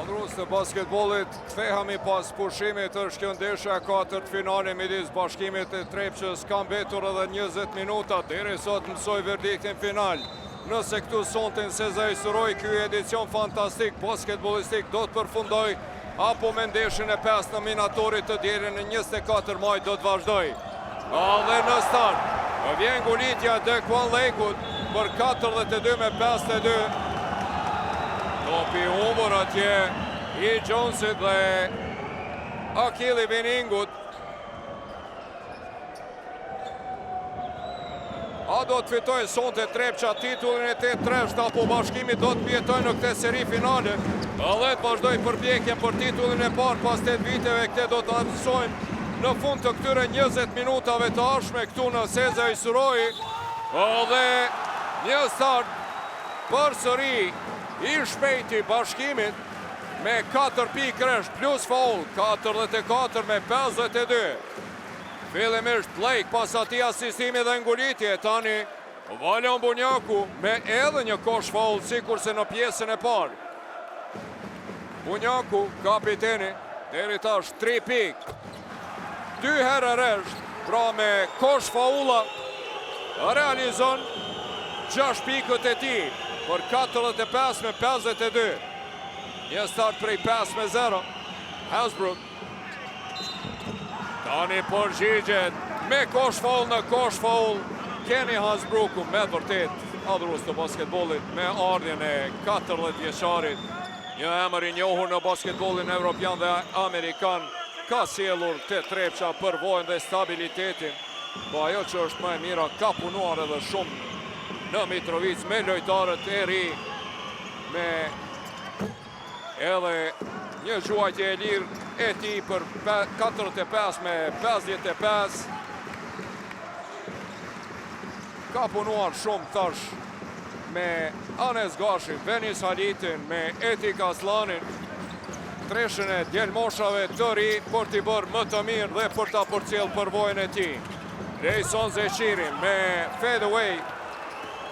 Adrus të basketbolit, kthehemi pas pushimit është kjo ndeshja e katërt finale midis Bashkimit e Trepçës, ka mbetur edhe 20 minuta deri sot mësoj verdiktin final. Nëse këtu sontin Sezai Suroj, ky edicion fantastik basketbolistik do të përfundoj, apo me ndeshjen e 5 nominatorit të deri në 24 maj do të vazhdoj. Dhe në start, vjen ngulitja Dekwan Lekut për 42-52. Topi humbur atje i Jonesit dhe Akili Viningut. A do të fitoj sonte Trepça titullin e 8-3, apo Bashkimi do të pjetoj në këtë seri finale. Dhe të vazhdoj përpjekjen për titullin e parë pas 8 viteve, këte do të mësojmë në fund të këtyre 20 minutave të ashme këtu në Sezai Suroj. Dhe një start për sëri i shpejti Bashkimit me 4 pikësh plus faul, 44 me 52. Fillimisht Blake, pas atij asistimi dhe ngulitje, tani Valon Bunjaku me edhe një kosh faul sikurse në pjesën e parë. Bunjaku, kapiteni, deri tash 3 pikë. 2 herë rresht, pra me kosh faula, realizon 6 pikët e tij për 45 me 52. Një start prej 5-0. Hasbrook. Tani përgjigjet me kosh faul në kosh faul. Kenny Hasbrooku me vërtet adhurus të basketbollit me ardhjen e 40 vjeçarit. Një emër i njohur në basketbollin evropian dhe amerikan, ka sjellur te Trepça përvojën dhe stabilitetin. Po ajo që është më e mira, ka punuar edhe shumë në Mitrovic me lojtarët e ri, me edhe një gjuajtje e lirë e tij për 45 me 55. Ka punuar shumë tash me Anes Gashin, Venis Halitin, me Etik Aslanin, treshën e djelmoshave të ri për t'i bërë më të mirë dhe për t'a përcjell përvojën e tij. Rejson Zeqiri me fadeaway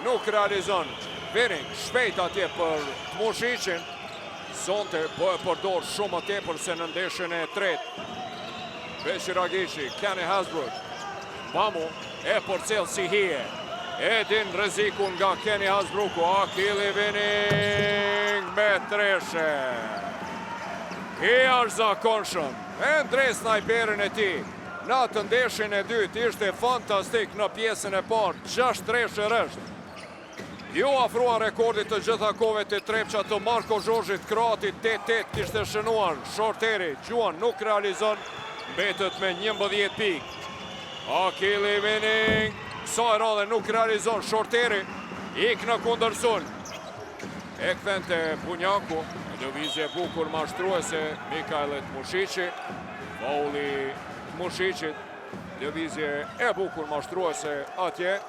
nuk realizon. Vining shpejt atje për Mushicin. Sonte po e përdor shumë më tepër se në ndeshjen e tretë. Beshi Ragishi, Kenny Hasbrook. Mamu e përcjell si hije. E din rrezikun nga Kenny Hasbrooku. Akili Vining me treshe. I arzakonshëm. E ndre snajperin e tij. Në atë ndeshjen e dytë ishte fantastik në pjesën e parë. 6 treshe rresht. Jo afrua rekordit të gjitha kohëve të Trepça të Marko Zhozhit, kroatit 8-8 kishte shënuar. Shorteri, Gjuan nuk realizon, mbetet me 11 pikë. Akili Vining, sa e radhe nuk realizon. Shorteri, ik në kundërsul. E kthente Bunjaku, lëvizje bukur mashtruese Mikajlet Mushici. Fauli Mushicit, lëvizje e bukur mashtruese atje.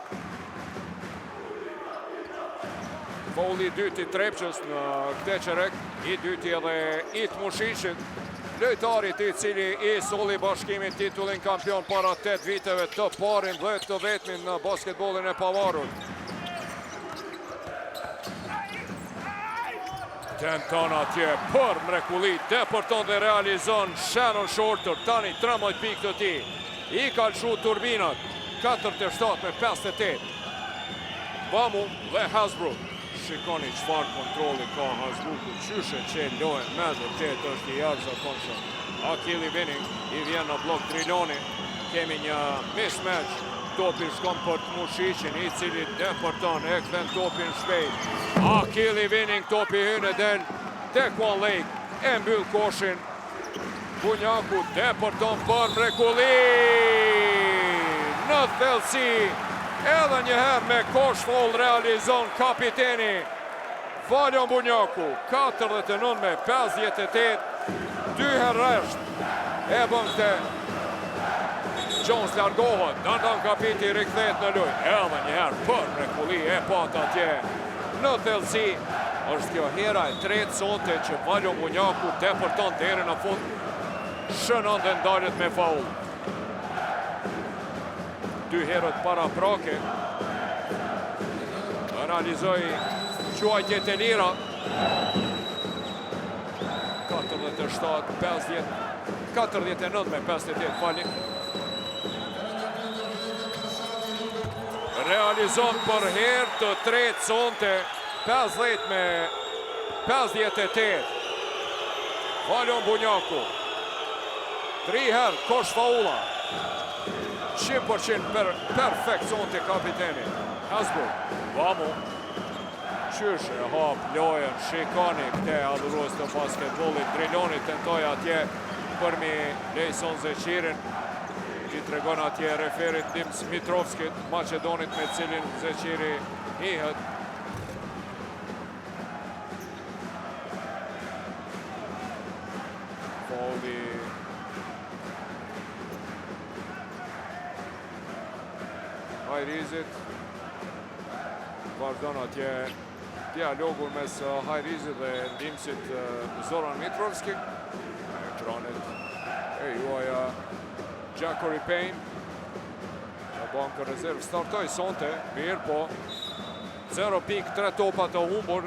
Fauli i dytë i Trepçës në këtë qerek, i dyti edhe i të Mushicit, lojtarit i cili i solli Bashkimit titullin kampion para 8 viteve, të parin dhe të vetmin në basketbollin e pavarur. Tenton atje për mrekulli, depërton dhe realizon Shannon Shorter, tani 13 pikë të tij. I kalshu turbinat, 47 me 58. Bamu dhe Hasbrook. Shikoni çfarë kontrolli ka Hasbrooku, qyshe që lojën me vërtet është i jashtëzakonshëm. Akili Vining i vjen në blok Triloni. Kemi një mismatch. Topi shkon për të Mushicin, i cili depërton, e kthen topin shpejt. Akili Vining, topi hyn e del. Dekwan Lake e mbyll koshin. Bunjaku depërton për mrekulli. Në thellësi. Edhe njëherë me kosh faul realizon kapiteni Valon Bunjaku. 49 me 58. 2 herë rresht e bën këtë. Jones largohet, dandan kapiti rikthehet në lojë. Edhe njëherë për mrekulli e pat atje në thellësi. Është kjo hera e tretë sonte që Valon Bunjaku depërton deri në fund. Shënon dhe ndalet me faul. 2 herët para prake. Realizoi quajtjet e lira. 49-58, fali. Realizon për herë të tretë sonte, 50-58. Falon Bunjaku. 3 herë kosh faula. 100% perfekt sonte kapiteni. Hasbro, vamo. Qysh e hap lojën, shikoni këte adhurues të basketbollit. Driloni tentoj atje për mi Lejson Zeqirin. I tregon atje referit Dims Mitrovskit, Macedonit me cilin Zeqiri hihet. Fauli Hajrizit. Vazhdon atje dialogun mes Hajrizit dhe Dimsit Zoran Mitrovski. Ekranet e juaja Gjakori Payne. Në bankë rezervë startoj sonte, mirë po 0.3 topa të humbur.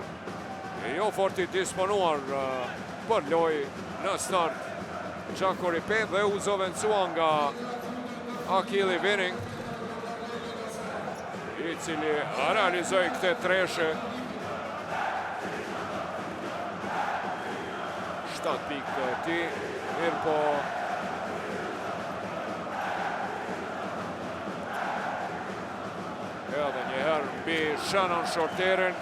E jo fort i disponuar për loj në start Gjakori Payne dhe u zovëncua nga Akili Winning, i cili realizoi këte treshe. 7 pikë të ti, mirë po edhe njëherë mbi Shannon Shorterin.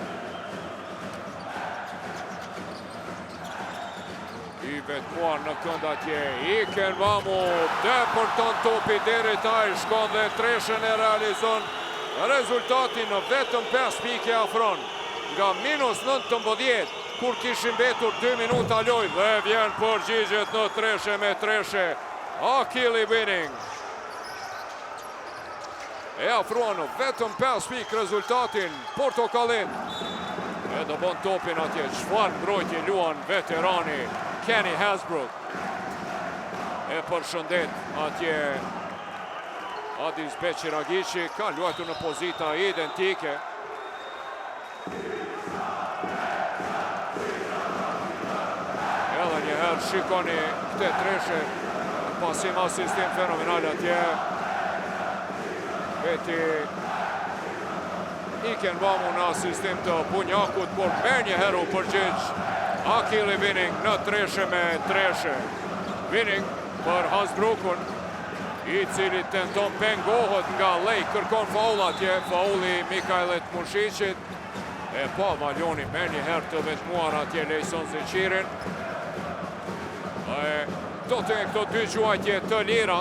I vetmuar në kënd atje, Iken Vamu, depërton topi deri taj, shkon dhe treshen e realizon. Rezultati në vetëm 5 pike afron nga -19, kur kishin betur 2 minuta loj, dhe vjen përgjigjet në treshe me treshe. Akili Winning e afruan në vetëm 5 pik rezultatin portokallin. E do bon topin atje, çfarë mbrojtje luan veterani Kenny Hasbrook. E përshëndet atje Adis Beqiragici, ka luajtur në pozita identike. Edhe njëherë shikoni këte treshe, pasim asistim fenomenal atje. Veti Iken Vamu në asistim të Bunjakut, por me njëherë u përgjigj Akili Winning në treshe me treshe. Winning për Hasbrookun, i cili tenton pengohet nga lej, kërkon faul atje, fauli Mikajlet Mushicit. E pa Maljoni me njëherë të vetmuar atje Lejson Zeqirin. Do të e këto dy gjuajtje të lira.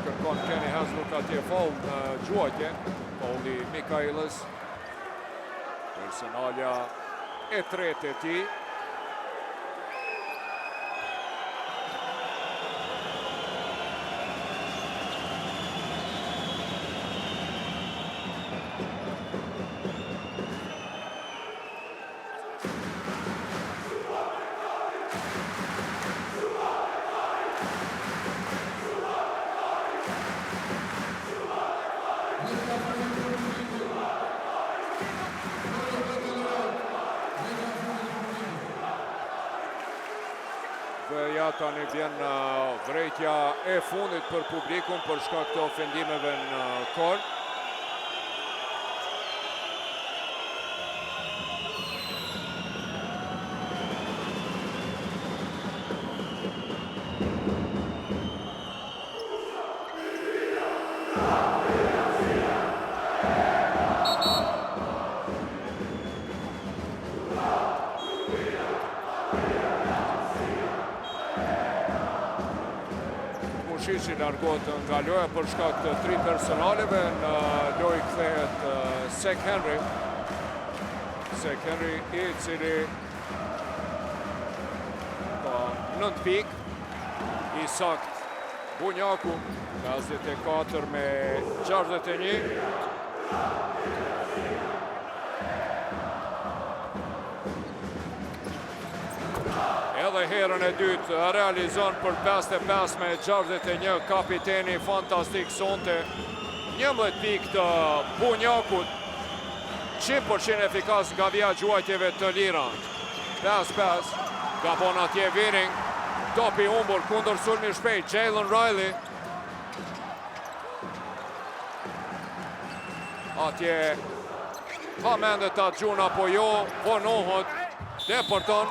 Kërkon Kenny Hasbrook atje faul në gjuajtje, fauli Mikajles. Personalja e tretë e ti. Dhe ja tani vjen vrejtja e fundit për publikun për shkak të ofendimeve në kor. Mushici largohet nga loja për shkak të 3 personaleve. Në lojë kthehet Sek Henry. Sek Henry i cili ka 9 pik. I sakt Bunjaku, 54 me 61. Edhe herën e dytë realizon për 55 me 61, kapiteni fantastik sonte. 11 pik të Bunjakut, 100% efikas nga vija gjuajtjeve të lira. 5-5, gabon atje Viring, topi humbur kundër sulmi shpejt, Jalen Riley. Atje pa mendet ta gjuna po jo, vonohet, deporton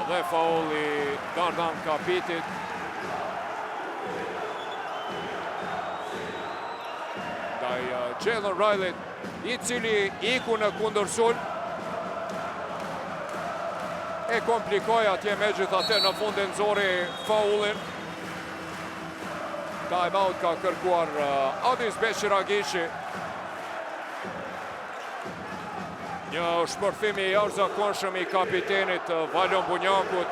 dhe fauli Dardan Kapitit. Jalen Riley, i cili iku në kundërsul, e komplikoj atje me gjithate në fundin zori faulin. Time-out ka kërkuar Adis Beqiragishi. Një shpërthim i jashtëzakonshëm i kapitenit Valon Bunjakut.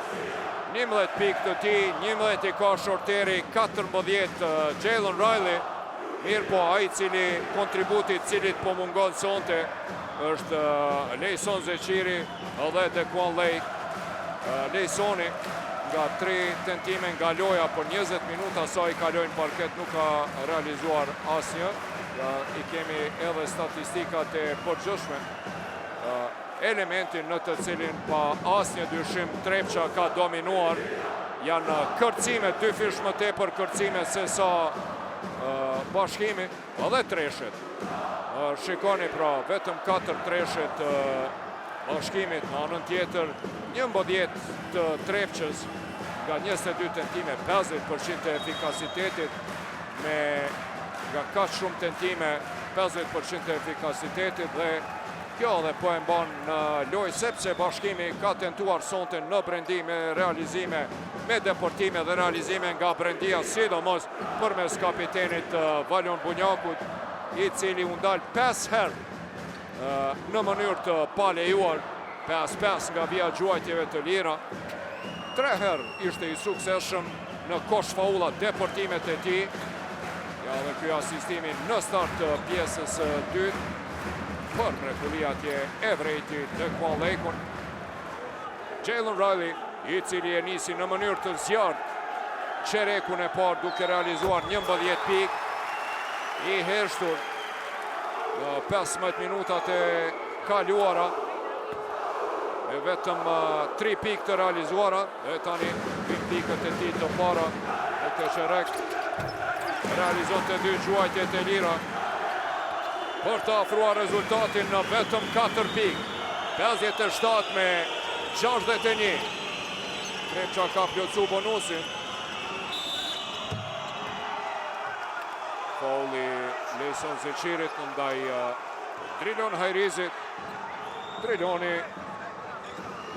11 pikë të tij, 11 i ka shorteri, 14 Jalen Riley. Mirë po, ai cili kontributit cilit po mungon sonte është Lejson Zeqiri edhe Dekuan Lake. Lejsoni nga 3 tentime nga loja për 20 minuta sa i kalojnë parket nuk ka realizuar asnjë. I kemi edhe statistikat e përgjithshme. Elementin në të cilin pa asnjë dyshim Trepça ka dominuar janë kërcimet, 2 fish më tepër kërcime se sa Bashkimi edhe treshet. Shikoni pra, vetëm 4 treshet Bashkimit, në anën tjetër 11 të Trepçës nga 22 tentime, 50% të efikasitetit, me nga kaq shumë tentime 50% të efikasitetit, dhe kjo dhe po e mban në lojë sepse Bashkimi ka tentuar sonte në brendi me realizime, me deportime dhe realizime nga brendia, sidomos përmes kapitenit Valon Bunjakut, i cili u ndal 5 herë në mënyrë të palejuar, 5-5 nga vija gjuajtjeve të lira. 3 herë ishte i suksesshëm në kosh faula deportimet e tij. Ja dhe ky asistimi në start të pjesës dytë për mrekulli atje e vrejti Dekuan Lake. Jalen Riley, i cili e nisi në mënyrë të zjarrt çerekun e parë duke realizuar 11 pikë, i hershtur në 15 minutat e kaluara, me vetëm 3 pikë të realizuara, dhe tani pikët e tij të para në të çerek realizon të 2 gjuajtjet e lira për të afruar rezultatin në vetëm 4 pikë. 57 me 61. Trepça ka plotsu bonusin. Fauli Lejson Zeqirit ndaj Drilon Hajrizit. Driloni,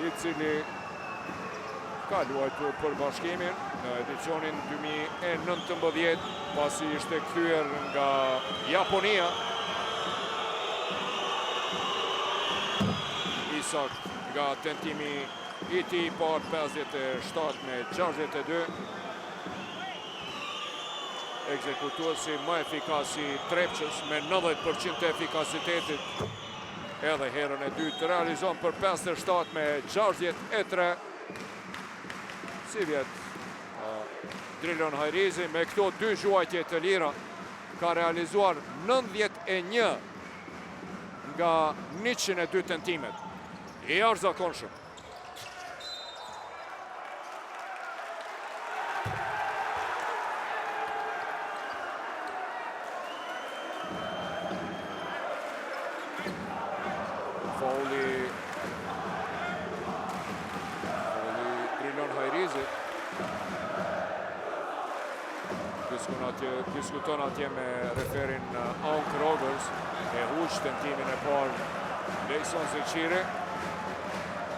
i cili ka luajtur për Bashkimin në edicionin 2019, pasi ishte kthyer nga Japonia. Isak nga tentimi i tij par 57 me 62. Ekzekutuesi më efikas i Trepçës me 90% efikasitetit. Edhe herën e dytë realizon për 57 me 63. Si vjet Drilon Hajrizi me këto 2 gjuajtje të lira ka realizuar 91 nga 102 tentimet. I jashtëzakonshëm. Fauli Drilon Hajrizi. Diskuton atje me referin Aunk Rogers, e huq tentimin e parë Lejson Zeqiri.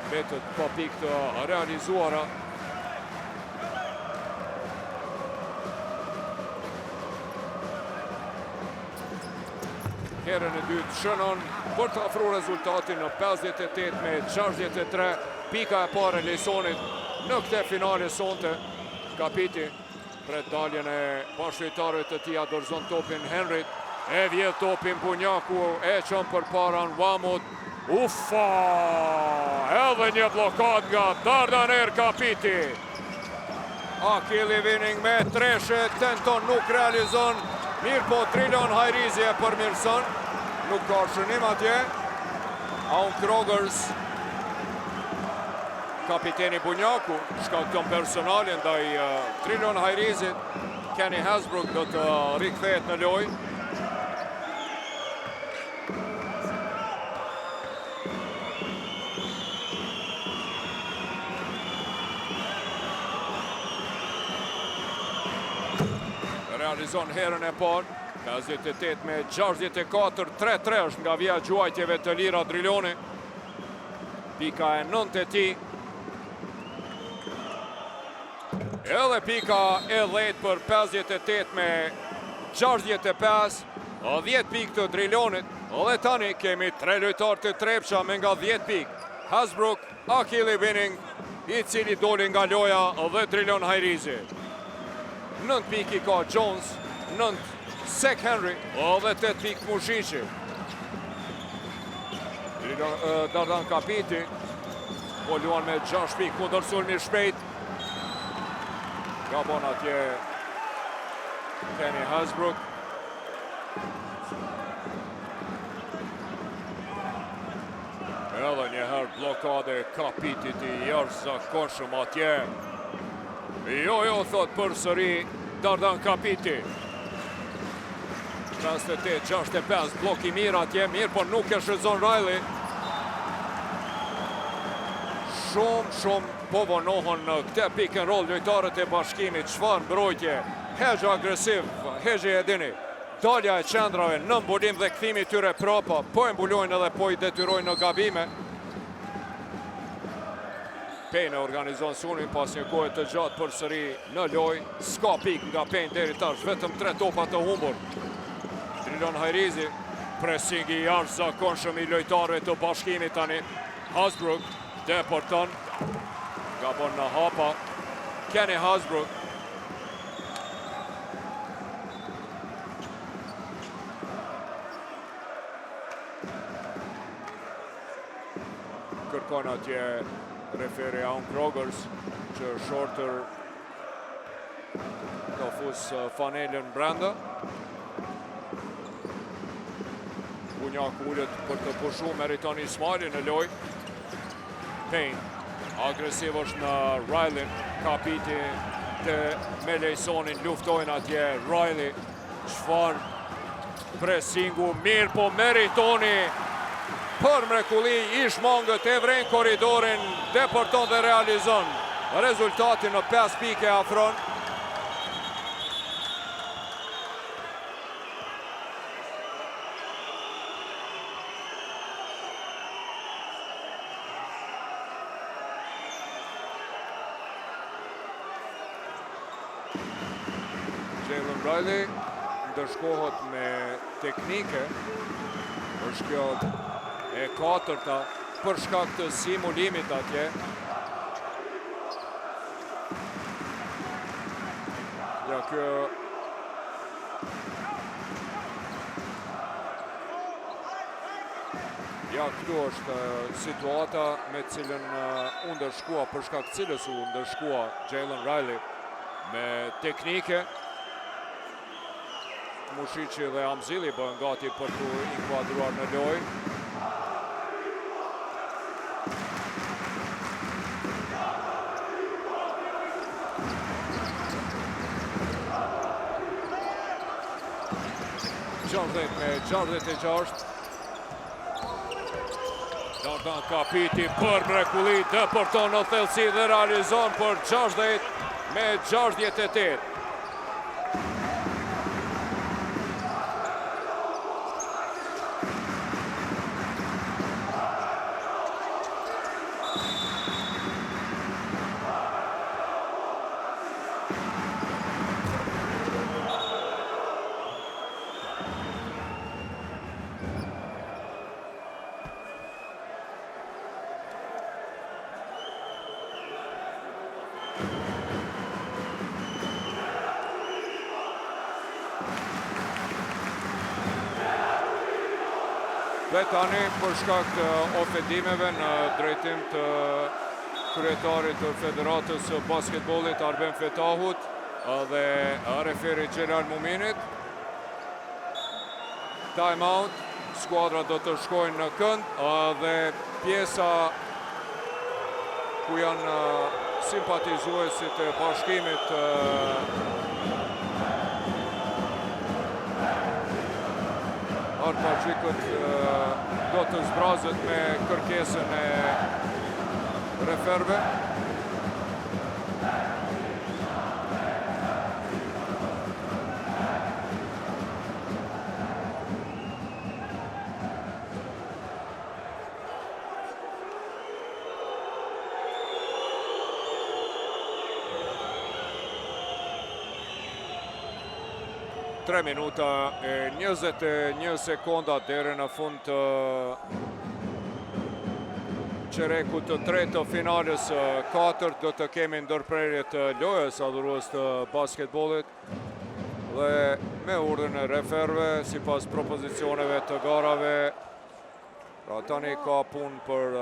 Betët pa pikë të realizuara. Herën e dytë shënon për të afruar rezultatin në 58 me 63. Pika e parë e Lejsonit në këtë finale sonte. Kapiti pret daljen e bashkëtarëve të tij, dorëzon topin Henrit, e vjedh topin Bunjaku, e çon përpara Nwamut. Uffa! Edhe një blokad nga Dardaner Kapiti. Akili Vining me treshe, tenton, nuk realizon. Mirë po, Drilon Hajrizi e përmirëson. Nuk ka shënim atje. Aun Krogers, kapiteni Bunjaku, shkakton personalin ndaj Trilion Hajrizit. Kenny Hasbrook do të rikthehet në lojë. Realizon herën e parë, 58 me 64, 3-3 është nga vija gjuajtjeve të lira Driloni. Pika e 9 e ti. Edhe pika e 10 për 58 me 65, 10 pikë të Drilonit. Dhe tani kemi 3 lojtarë të trepsha me nga 10 pikë. Hasbrook, Akili Winning, i cili doli nga loja dhe Trilion Hajrizi. 9 pikë i ka Jones, 9 Sek Henry, dhe 8 pikë Mushishi. Dardan Kapiti, po luan me 6 pikë, kundër sulmi shpejt. Gabon atje Kenny Hasbrook. Edhe njëherë blokade Kapitit i jashtëzakonshëm atje. Jo, thot për sëri Dardan Kapiti. 58-65, blok i mirë atje, mirë, por nuk e shfrytëzon Riley. Shumë po vonohën në këte pick and roll lojtarët e Bashkimit. Çfarë mbrojtje, hexhe agresiv, hexhe e dini. Dalja e qendrave në mbulim dhe kthimi tyre prapa, po e mbulojnë edhe po i detyrojnë në gabime. Payne organizon sulmin pas një kohë të gjatë për sëri në lojë. Ska pik nga Payne deri tash, vetëm 3 topa të humbur. Trilion Hajrizi, pressing i jashtëzakonshëm i lojtarëve të Bashkimit tani. Hasbrook deporton, gabon në hapa. Kenny Hasbrook. Kërkon atje referi Aun Krogers, që Shorter ka fus fanelën brenda. Bunjak ullet për të pushu meriton Ismaili në loj. Payne, agresiv është në Riley. Kapiti të Melejsonin luftojnë atje. Riley, çfarë pressingu mirë, po meritoni për mrekulli, ish mangët e vren koridorin, deporton dhe realizon. Rezultatin në 5 pike afron. Jalen Riley ndërshkohet me teknike. Është kjo e 4-ta për shkak të simulimit atje. Ja, kjo këtu është situata me cilën u ndërshkua, për shkak të cilës u ndërshkua Jalen Riley me teknike. Mushishi dhe Amzili bëhen gati për të inkuadruar në lojë. Me 66. Dardan Kapiti për mrekulli, deporton në thellësi dhe realizon për 60 me 68. Dhe tani për shkak të ofendimeve në drejtim të kryetarit të Federatës së Basketbollit Arben Fetahut dhe referi Xhelal Muminit. Time out skuadra do të shkojnë në kënd dhe pjesa ku janë simpatizuesit e Bashkimit Arpaqikët do të zbrazët me kërkesën e referve. Tre minuta e 21 sekonda deri në fund të qerekut të tretë të finales 4 do të kemi ndërprerje të lojës adhurues të basketbollit dhe me urdhën e referve sipas propozicioneve të garave. Pra tani ka punë për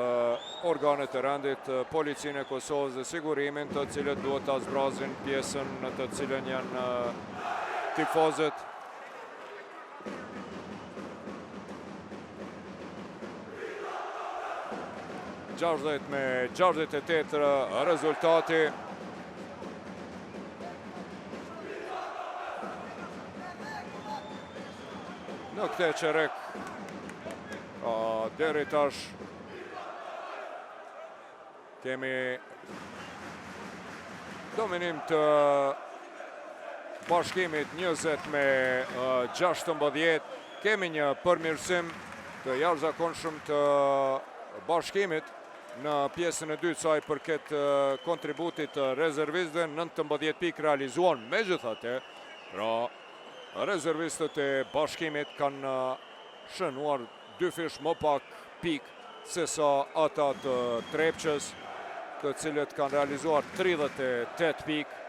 organet e rendit, Policinë e Kosovës dhe sigurimin, të cilët duhet ta zbrazin pjesën në të cilën janë tifozët. Gjashdhet me 68 rezultati. Në këtë qerek deri tash kemi dominim të Bashkimit 20 me 16. Kemi një përmirësim të jashtëzakonshëm të Bashkimit në pjesën e dytë saj përket kontributit të rezervistëve, 19 pikë realizuan. Megjithatë, pra rezervistët e Bashkimit kanë shënuar 2 fish më pak pikë se sa ata të Trepçës, të cilët kanë realizuar 38 pikë.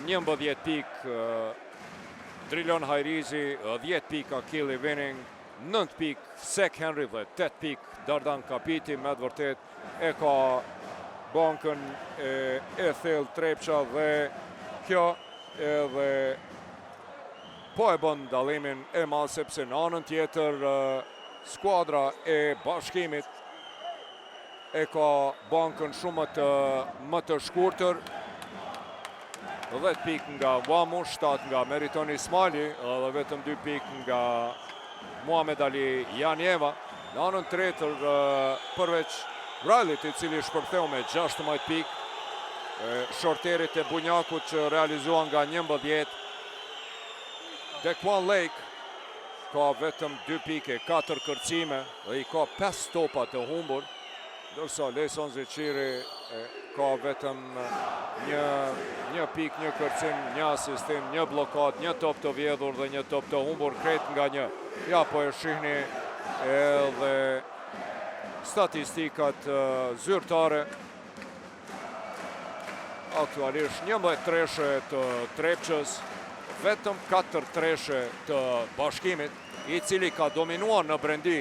11 pikë Drilon Hajrizi, 10 pikë Akili Winning, 9 pikë Sek Henry dhe 8 pikë Dardan Kapiti. Me të vërtet e ka bankën e thellë Trepça dhe kjo edhe po e bën dallimin e madh, sepse në anën tjetër skuadra e Bashkimit e ka bankën shumë më të shkurtër. 10 pikë nga Wamu, 7 nga Meriton Ismaili dhe vetëm 2 pikë nga Muhamed Ali Janjeva. Në anën tjetër përveç Rajlit, i cili shpërtheu me 16 pikë, shorterit e Bunjakut që realizuan nga 11. Dekwan Lake ka vetëm 2 pikë, 4 kërcime dhe i ka 5 topa të humbur, ndërsa Leson Zeqiri ka vetëm një pikë, një kërcim, një asistim, një blokat, një top të vjedhur dhe një top të humbur, krejt nga një. Ja, po e shihni edhe statistikat zyrtare. Aktualisht 11 treshe të Trepçës, vetëm 4 treshe të Bashkimit, i cili ka dominuar në brendi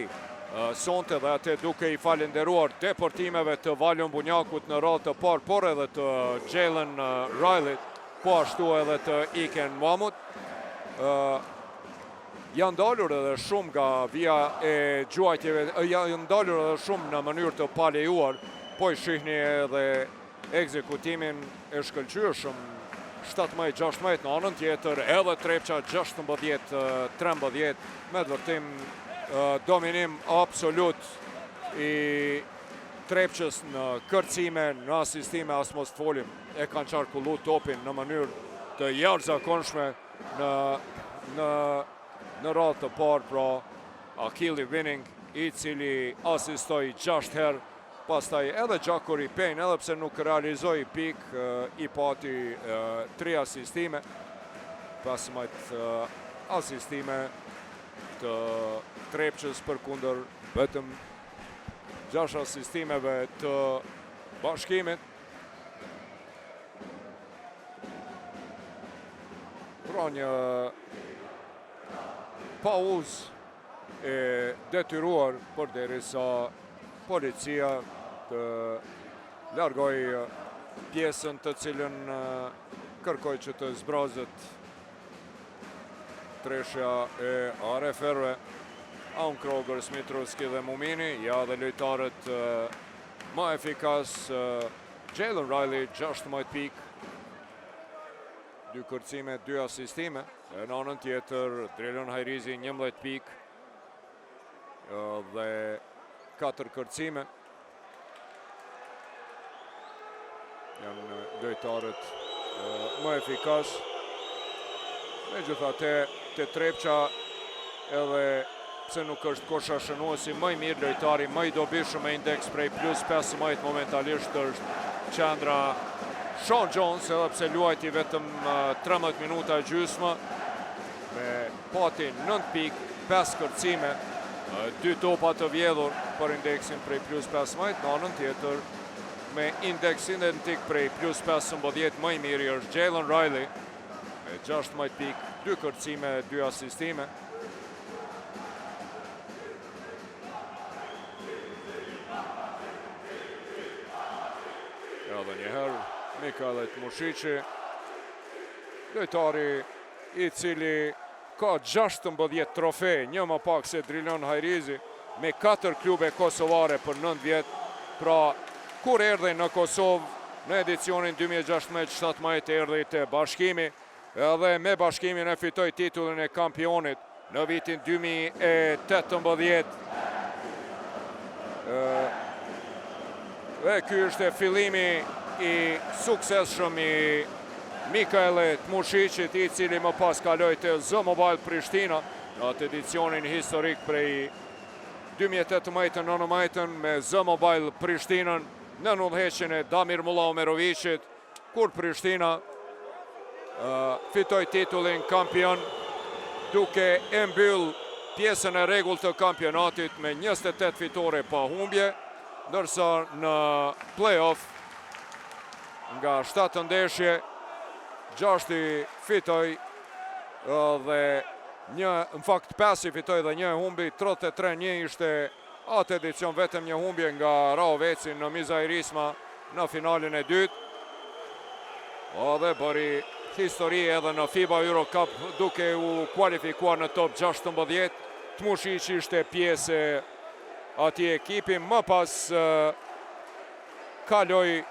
sonte dhe atë duke i falenderuar deportimeve të Valion Bunjakut në radhë të parë, por edhe të Jalen Rajlit, po ashtu edhe të Iken Mamut. Janë dalur edhe shumë nga via e gjuajtjeve, janë dalur edhe shumë në mënyrë të palejuar, po i shihni edhe ekzekutimin e shkëlqyeshëm 17-16 në anën tjetër, edhe Trepça 16-13, me të vërtim dominim absolut i Trepçës në kërcime, në asistime, as mos folim, e kanë qarkullu topin në mënyrë të jashtëzakonshme në radhë të parë, pra Akili Winning, i cili asistoi 6 herë, pastaj edhe Gjakuri Pejn, edhe pse nuk realizoi pik, i pati 3 asistime, 15 asistime të Trepçës përkundër vetëm 6 asistimeve të Bashkimit. Pra një pauzë e detyruar përderisa policia të largoj pjesën të cilën kërkoj që të zbrazët treshja e referve. Aun Kroger, Smitrovski dhe Mumini, ja dhe lojtarët më efikas. Jalen Riley, 16 pik, 2 kërcime, 2 asistime. E në anën tjetër, Drilon Hajrizi, 11 pik dhe 4 kërcime. Janë lojtarët më efikas. Megjithatë, te Trepça edhe pse nuk është kosha shënuesi më i mirë, lojtari më i dobishëm me indeks prej plus 15 momentalisht është qendra Sean Jones, edhe pse luajti vetëm 13 minuta gjysmë, me pati 9 pik, 5 kërcime, 2 topa të vjedhur për indeksin prej plus 15, në anën tjetër me indeks identik prej plus 15 më i miri është Jalen Riley, me 16 pik, 2 kërcime, 2 asistime. Edhe njëherë, Mikael Tmushici, lojtari i cili ka 16 trofe, një më pak se Drilon Hajrizi, me 4 klube kosovare për 9 vjet. Pra, kur erdhe në Kosovë në edicionin 2016-17 erdhe të Bashkimi, edhe me Bashkimin e fitoi titullin e kampionit në vitin 2018. Dhe ky është fillimi i suksesshëm i Mikael Tmushicit, i cili më pas kaloi te Z-Mobile Prishtina në atë edicionin historik prej 2018-19 me Z-Mobile Prishtinën në udhëheqjen e Damir Mulla Omerovicit, kur Prishtina fitoi titullin kampion duke e mbyll pjesën e rregullt të kampionatit me 28 fitore pa humbje, ndërsa në play-off nga 7 ndeshje 6 i fitoi dhe në fakt 5 i fitoi dhe 1 humbi, 33-1 ishte atë edicion, vetëm 1 humbje nga Raoveci në Mizajrisma në finalin e dytë. Dhe bëri histori edhe në FIBA Euro Cup duke u kualifikuar në top 16. Tmushici ishte pjesë ati ekipi, më pas kaloi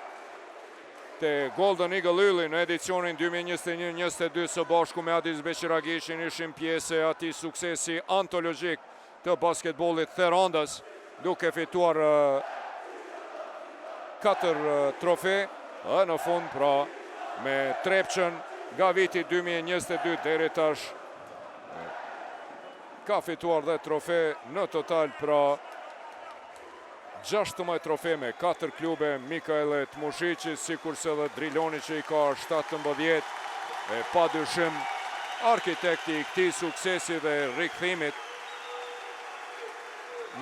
te Golden Eagle Ylli në edicionin 2021-22 së bashku me Adis Beqiragishin, ishim pjesë ati suksesi antologjik të basketbollit Therandas, duke fituar 4 trofe, dhe në fund pra me Trepçën nga viti 2022 deri tash ka fituar dhe trofe në total pra 16 trofe me 4 klube. Mikael Tmushici, sikurse dhe Driloni që i ka 17, e pa dyshim arkitekti i këtij suksesi dhe rikthimit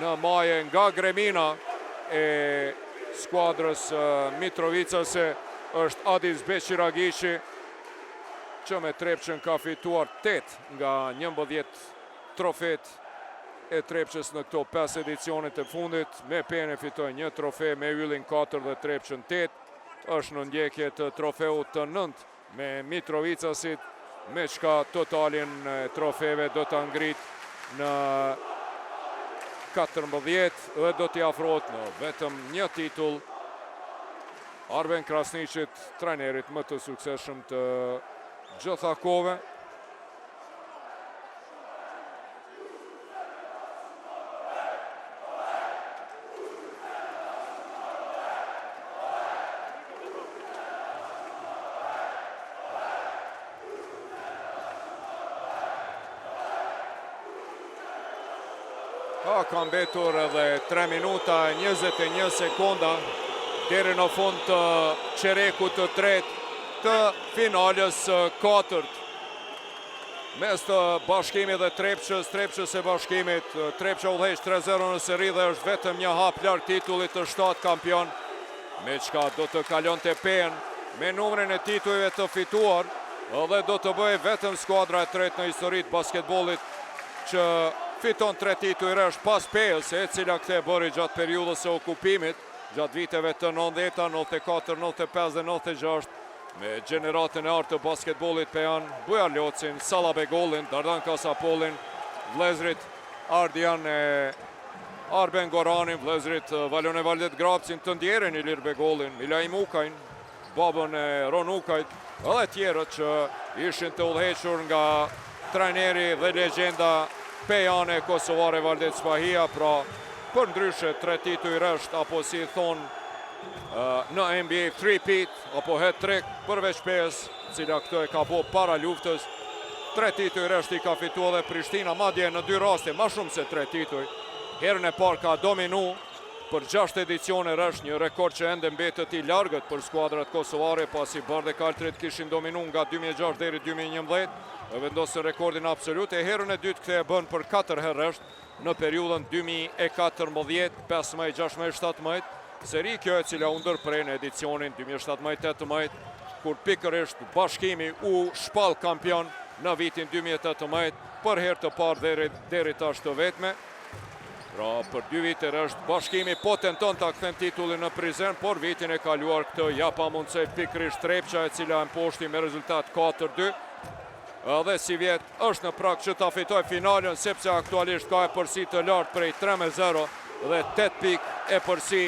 në maje nga Gremina e skuadrës Mitrovicase është Adis Beqiragishi, që me Trepçën ka fituar 8 nga 11 trofet e Trepçës në këto 5 edicionet e fundit. Me Pene fitoi 1 trofe, me Yllin 4 dhe Trepçën 8. Është në ndjekje të trofeut të 9 me Mitrovicasit, me çka totalin trofeve do të ngrit në 14 dhe do t'i afrohet në vetëm 1 titull Arben Krasniqit, trajnerit më të suksesshëm të gjitha kohëve. Ka mbetur edhe 3 minuta 21 sekonda deri në fund të qerekut të tretë të finales 4 mes të Bashkimit dhe Trepçës. Trepçës e Bashkimit, Trepça udhëheq 3-0 në seri dhe është vetëm 1 hap larg titullit të 7 kampion, me çka do të kalonte Pen me numrin e titujve të fituar dhe do të bëjë vetëm skuadra e tretë në historitë basketbollit që fiton 3 tituj rresht pas Peës, e cila këtë e bëri gjatë periudhës së okupimit, gjatë viteve të 90-ta, 94, 95 dhe 96, me gjeneratën e artë të basketbollit Pejan, Bujar Locin, Salla Begollin, Dardan Kasapollin, vlezrit ardhjan e Arben Goranin, vëllezërit Valon e Valdet Grapcin, të ndjerin Ilir Begolin, Milajm Ukajn, babën e Ron Ukajt, edhe tjerët që ishin të udhëhequr nga trajneri dhe legjenda pejane kosovare Valdet Spahia, pra për ndryshe 3 tituj rresht, apo si thonë në NBA 3-peat, apo hat-trick, përveç PS, cila këto e ka bo para luftës. 3 tituj rresht i ka fitu edhe Prishtina, madje në 2 raste, ma shumë se 3 tituj. Herën e parë ka dominu për 6 edicione rresht, një rekord që ende mbetet i largët për skuadrat kosovare, pasi Bardhe Kaltrit kishin dominu nga 2006 deri 2011, e vendosë rekordin absolut, e herën e dytë këtë e bën për 4 herë rresht, në periudhën 2014, 15, 16, 17, seri kjo e cila u ndërprej në edicionin 2017-18, kur pikërisht Bashkimi u shpall kampion në vitin 2018, për herë të parë deri tash të vetme. Pra, për 2 vite rresht Bashkimi po tenton ta kthen titullin në prizren, por vitin e kaluar këtë ja pa mundësej pikërisht Trepqa, e cila e mposhti me rezultat 4-2. Dhe si vjet është në prag që ta fitoj finalen, sepse aktualisht ka e përsi të lartë prej 3-0 dhe 8 pik e përsi,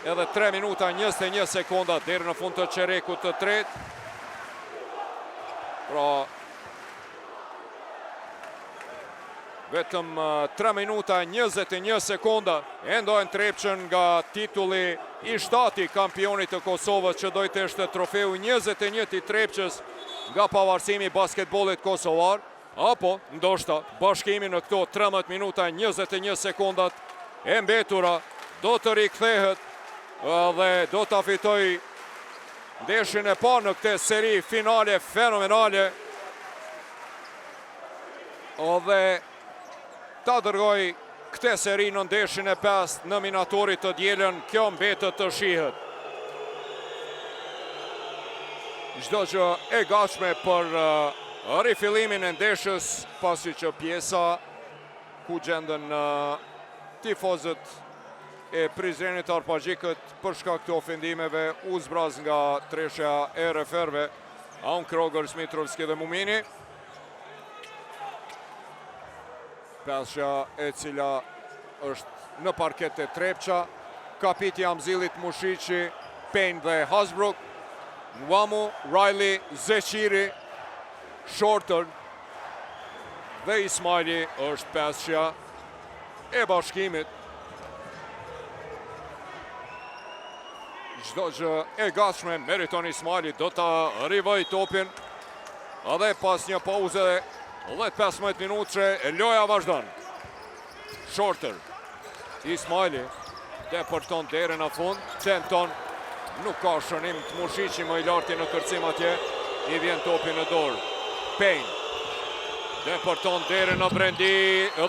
edhe 3 minuta 21 sekonda deri në fund të çerekut të tretë. Pra, vetëm 3 minuta 21 sekonda e ndojnë Trepqën nga titulli i 7 kampionit të Kosovës, që dojtë ishte trofeu 21 i Trepqës nga pavarësimi basketbolit kosovar, apo ndoshta Bashkimi në këto 13 minuta 21 sekondat e mbetura do të rikthehet dhe do të fitoj ndeshjen e parë në këtë seri finale fenomenale, dhe ta dërgoj këtë seri në ndeshjen e 5 në minatorit të dielën. Kjo mbetet të shihet. Çdo gjë e gatshme për rifillimin e ndeshjes, pasi që pjesa ku gjenden tifozët e Prizrenit Arpajgjikët për shkak të ofendimeve u zbraz nga treshja e referve Aun Kroger, Smitrovski dhe Mumini. Peshja e cila është në parket e Trepqa, kapiti Amzilit, Mushici, Payne dhe Hasbrook, Nwamu, Riley, Zeqiri, Shorter dhe Ismaili është peshja e Bashkimit. Çdo gjë e gatshme meriton Ismaili, do ta rivoj topin, edhe pas një pauze 10-15 minutë që loja vazhdon. Shorter, Ismaili, depërton deri në fund, tenton, nuk ka shënim të Mushici më i larti në kërcim atje, i vjen topi në dorë. Payne, depërton deri në brendi,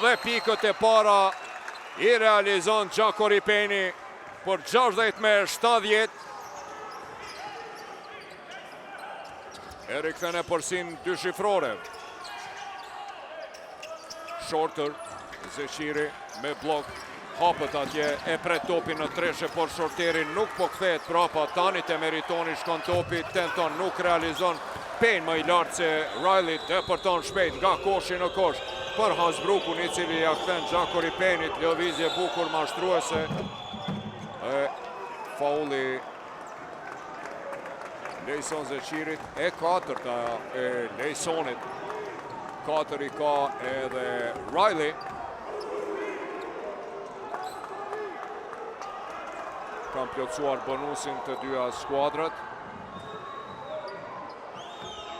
dhe pikët e para i realizon Gjakori Payne për 60-70. E rikthene përsin dyshifrore. Shorter, Zeqiri me blok, hapët atje, e pret topin në treshe, por Shorteri nuk po kthehet prapa, tani te meritoni shkon topi, tenton, nuk realizon. Payne më i lartë se Riley, depërton shpejt nga koshi në kosh për Hasbrookun, i cili ja kthen Gjakori Payne-it, lëvizje bukur mashtruese. Fauli Lejson Zeqirit, e 4-ta e Lejsonit. 4 i ka edhe Riley. Kam plotësuar bonusin të dyja skuadrat.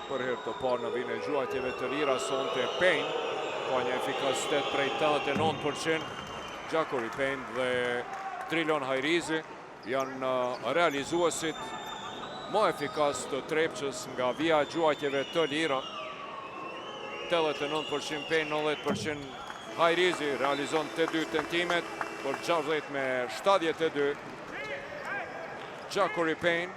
Për herë të parë në vijin e gjuajtjeve të lira sonte Payne, ka një efikasitet prej 89%. Gjakori Payne dhe Trilon Hajrizi janë realizuesit më efikas të Trepqës nga vija e gjuajtjeve të lira. 89% Payne, 90% Hajrizi, realizon të 2 tentimet për 60-72. Gjakori Payne.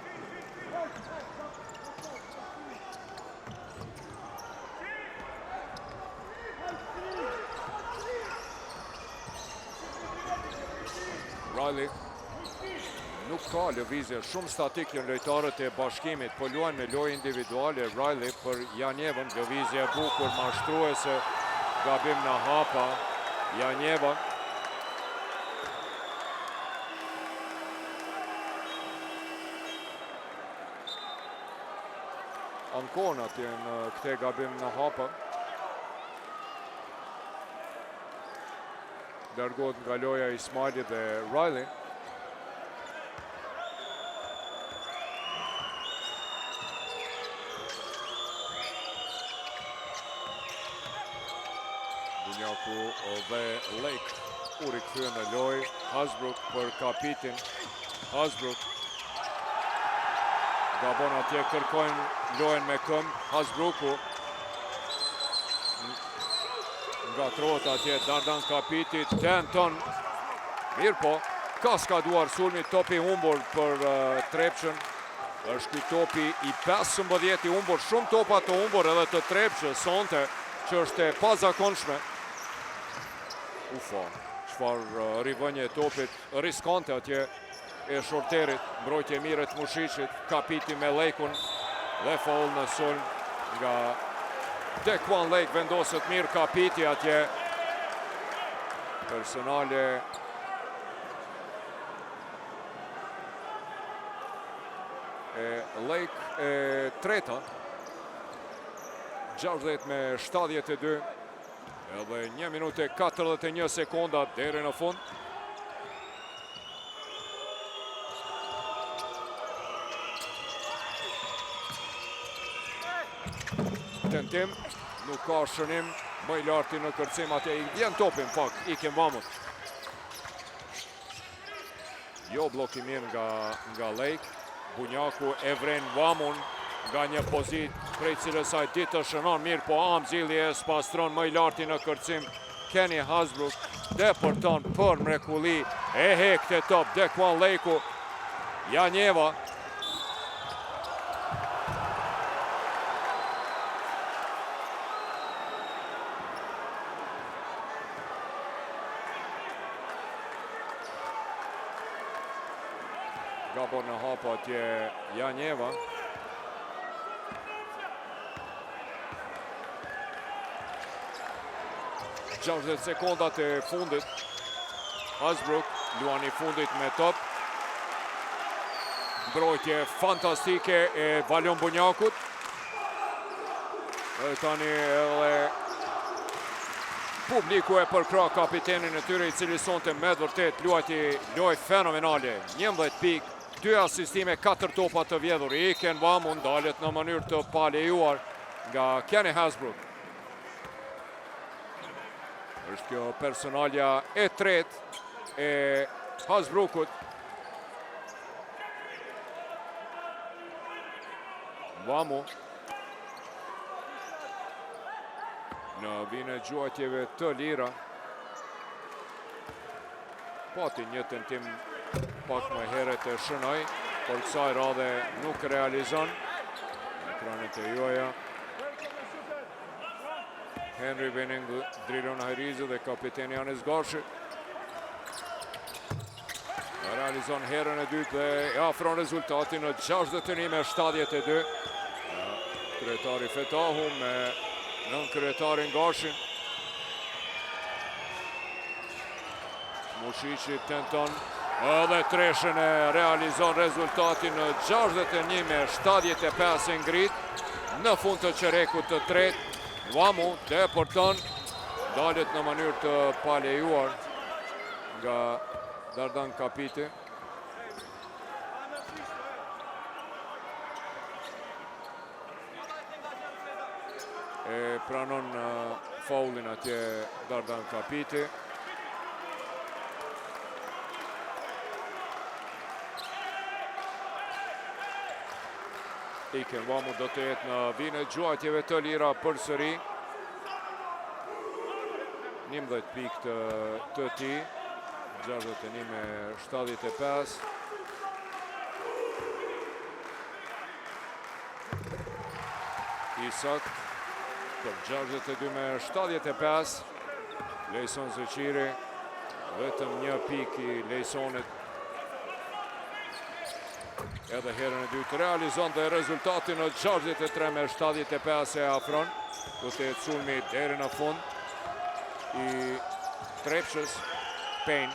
Riley. Nuk ka lëvizje shumë statik në lojtarët e Bashkimit, po luajnë me lojë individuale. Riley për Janjevën, lëvizje bukur mashtruese, gabim në hapa, Janjeva. Ankon atje në këtë gabim në hapa. Dërgohet nga loja Ismaili dhe Riley. Bunjaku dhe Lake u rikthyen në lojë. Hasbrook për kapitin. Hasbrook. Gabon atje kërkojnë lojën me këmbë. Hasbrooku. Nga trotë atje Dardan Kapiti, tenton. Mirë po, ka skaduar sulmi, topi humbur për Trepçën. Është ky topi i 15 i humbur, shumë topa të humbur edhe të Trepçës sonte, që është e pazakonshme. Ufa, çfarë rivënje e topit riskante atje e shorterit, mbrojtje mirë të Mushishit, Kapiti me Lekun dhe foul në sulm nga Dequan Lake, vendoset mirë Kapiti atje. Personale e Lake e treta. 60-72. Edhe 1 minutë 41 sekonda deri në fund. Tentim, nuk ka shënim, më i larti në kërcim atje i vjen topin pak, Iken Vamut. Jo blokimin nga Lake, Bunjaku e vren Vamun nga një pozit prej cilës ai ditë të shënon mirë, po Amzili e spastron më i larti në kërcim. Kenny Hasbrook deporton për mrekulli, e hek të top Dequan Lake-u. Janjeva. Gabon në hapa atje Janjeva. Gjashtëdhjetë sekondat e fundit. Hasbrook, luani fundit me top. Mbrojtje fantastike e Valion Bunjakut. E tani edhe publiku e përkra kapitenin e tyre, i cili sonte me vërtet luajti fenomenale. 11 pikë. 2 asistime, 4 topa të vjedhur. Iken Vamun dalet në mënyrë të palejuar nga Kenny Hasbrook. Është kjo personalja e tretë e Hasbrookut. Vamu në vine gjuajtjeve të lira. Pati një tentim pak më herët e shënoj, por kësaj radhe nuk realizon. Ekranet e juaja. Henry Benning, Drilon Hajrizi dhe kapiteni Anes Gashi. Realizon herën e dytë dhe afron rezultatin në 61-72. Kryetari Fetahu me nën kryetarin Gashin. Mushishi tenton edhe treshën e realizon rezultatin në 61-75 ngrit në fund të qerekut të tretë. Vamu deporton, dalet në mënyrë të palejuar nga Dardan Kapiti. E pranon faulin atje Dardan Kapiti. Iken Vamu do të jetë në vine gjuajtjeve të lira për sëri. 11 pikë të ti. 61-75. Isak për 62-75. Lejson Zeqiri. Vetëm 1 pikë i Lejsonit. Edhe herën e dytë realizon dhe rezultatin në 63-75 e afron. Do të jetë sulmi deri në fund i Trepshës. Payne.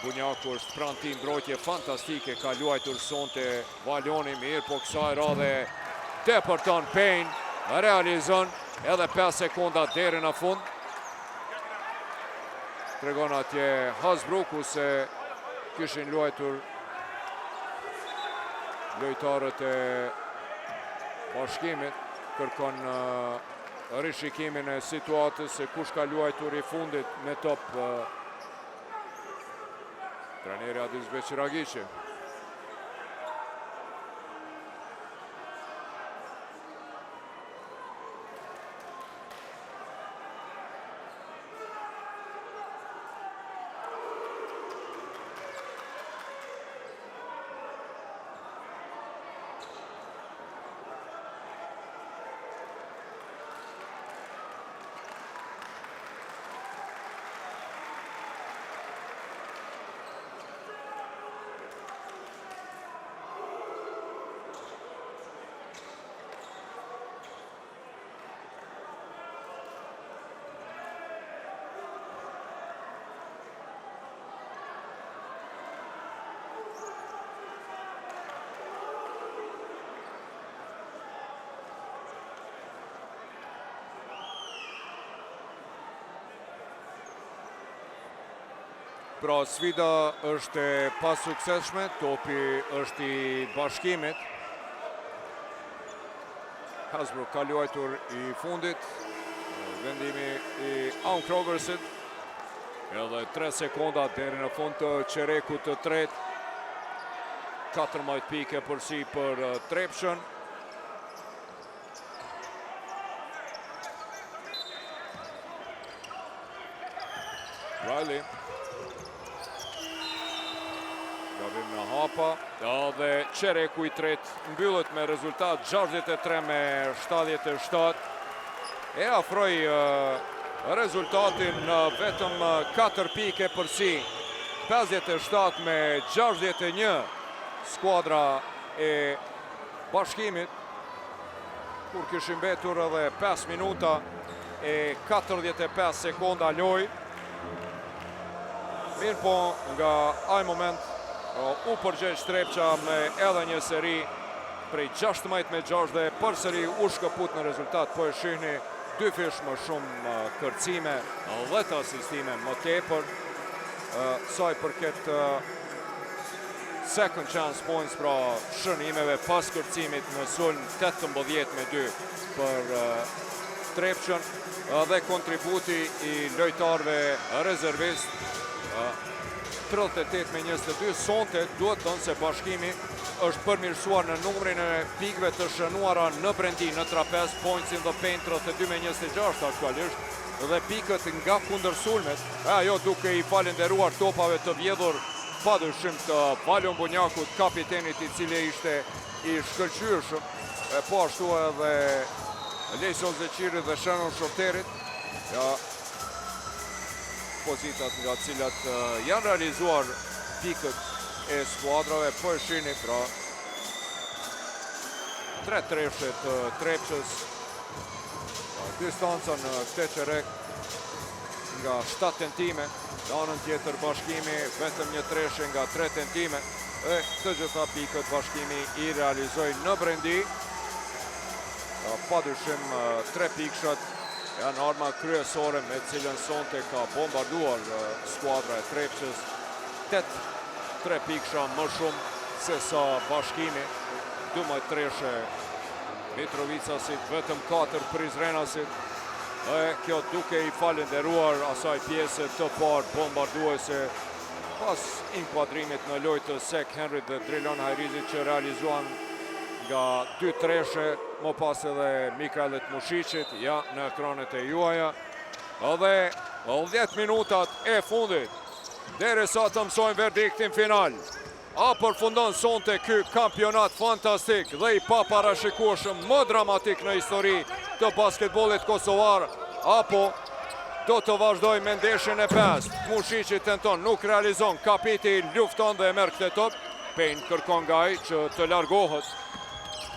Bunjaku është pranë tij mbrojtje fantastike, ka luajtur sonte Valoni mirë, po kësaj radhe depërton Payne, realizon edhe 5 sekonda deri në fund. Tregon atje Hasbrouku se kishin luajtur lojtarët e Bashkimit, kërkon rishikimin e situatës se kush ka luajtur i fundit me top trajneri Adis Beqiragiqi. Pra sfida është e pasuksesshme, topi është i Bashkimit. Hasbrook ka luajtur i fundit, vendimi i Aun Krogersit. Edhe 3 sekonda deri në fund të çerekut të tretë. 14 pike përsi për Trepshën. Riley. Gabim në hapa, dhe çereku i tretë mbyllet me rezultat 63-77. E afroi rezultatin në vetëm 4 pike përsi. 57-61 skuadra e Bashkimit, kur kishin mbetur edhe 5 minuta e 45 sekonda lojë. Mirë po, nga ai moment u përgjegjë Trepça me edhe një seri prej 16-6 dhe përsëri u shkëput në rezultat, po e shihni 2 fish më shumë kërcime, 10 asistime më tepër, sa i përket second chance points, pra shënimeve pas kërcimit në sulm 18-2 për Trepçën, dhe kontributi i lojtarëve rezervist 38-22. Sonte duhet thënë se Bashkimi është përmirësuar në numrin e pikëve të shënuara në brendi, në trapez, points in the paint 32-26 aktualisht, dhe pikët nga kundërsulmet, ajo duke i falenderuar topave të vjedhur padyshim të Valon Bunjakut, kapitenit i cili ishte i shkëlqyeshëm, po ashtu edhe Lejson Zeqirit dhe Shannon Shorterit, pozitat nga cilat janë realizuar pikët e skuadrave, po e shihni pra 3 treshe të Trepçës, distanca në këtë çerek nga 7 tentime, në anën tjetër Bashkimi vetëm një treshe nga 3 tentime, e të gjitha pikët Bashkimi i realizoi në brendi. Padyshim 3 pikëshat janë arma kryesore me cilën sonte ka bombarduar skuadra e Trepçës. 3 pikësha më shumë se sa Bashkimi, 12 treshe Mitrovicasit, vetëm 4 Prizrenasit, dhe kjo duke i falenderuar asaj pjese të parë bombarduese pas inkuadrimit në lojë të Sek Henry dhe Drilon Hajrizit, që realizuan nga 2 treshe, më pas edhe Mikaelit Mushiqit, në ekranet e juaja. Dhe 10 minutat e fundit, derisa të mësojnë verdiktin final. A përfundon sonte ky kampionat fantastik dhe i paparashikueshëm, më dramatik në histori të basketbollit kosovar, apo do të vazhdoj me ndeshjen e 5. Mushiqi tenton, nuk realizon, Kapiti lufton dhe e merr këtë top. Payne kërkon nga ai që të largohet.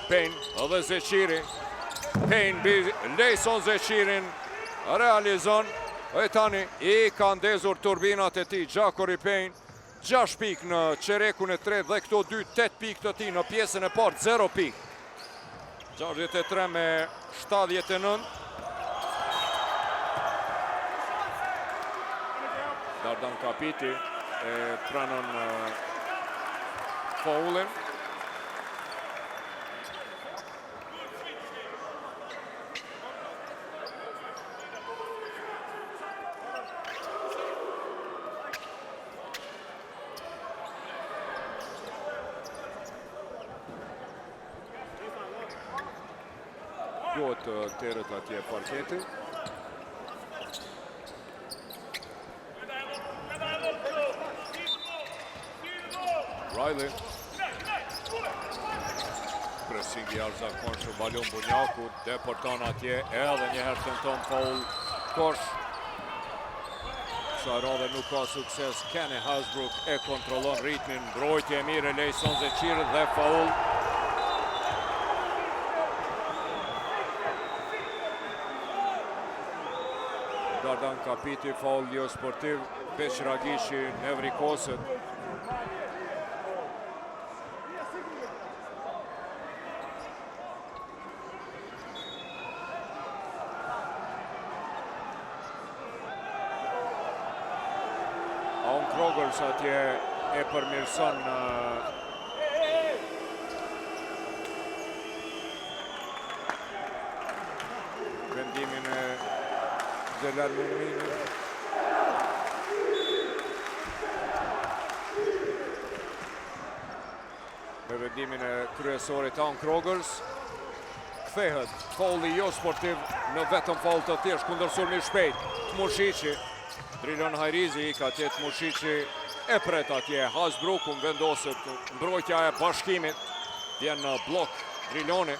Payne dhe Zeqiri. Payne Lejson Zeqirin realizon E tani i ka ndezur turbinat e tij Gjako Ripejn. 6 pik në qerekun e 3 dhe këto 8 pik të ti në pjesën e parë, 0 pik. 63 me 79. Dardan Kapiti e pranon faulin. Duhet terët atje parketi. Riley. Pressing i arzakonshëm, balon Bunjaku, deporton atje, edhe njëherë tenton faul kosh. Sarove nuk ka sukses, Kenny Hasbrook e kontrollon ritmin, mbrojtje e mirë e Lejson Zeqirët dhe faul. Dardan Kapiti, faul jo sportiv, Beqragishi, Nevrikosët. Aon Krogers atje e përmirëson vendimin e Gjelal Mumini. Me vendimin e kryesorit Aon Krogers. Kthehet fauli jo sportiv në vetëm faul të thjesht kundër sulmi shpejt. Tmushiqi, drilon Hajrizi, ka tjetë Tmushiqi e pret atje. Hasbrook vendoset mbrojtja e bashkimit. Vjen në blok driloni.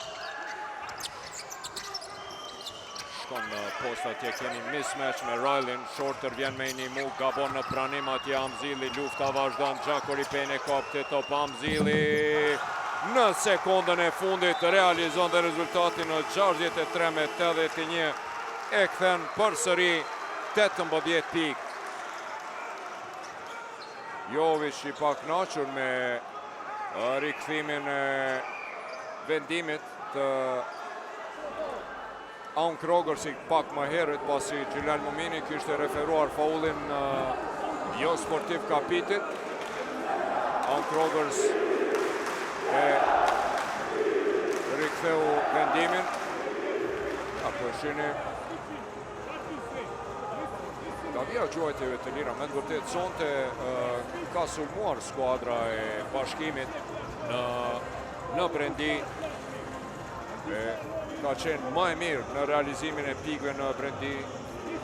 Në post atje kemi mismatch me Rylin, Shorter vjen me një mu, gabon në pranim atje Amzili, lufta vazhdon, Gjako Ripejn e kap të top Amzili. Në sekundën e fundit realizon dhe rezultatin në 63 me 81 e kthen përsëri 18 pik. Jovic i paknaqur me rikthimin e vendimit të Aon Krogers i pak më herët pasi Gjelal Mumini kishte referuar faulin jo sportiv Kapitit. Aon Krogers e riktheu vendimin. Apo shini ka vija gjuajtjeve të lira, me të vërtet sonte ka sulmuar skuadra e bashkimit në Brendi. Ka qenë më e mirë në realizimin e pikve në Brendi,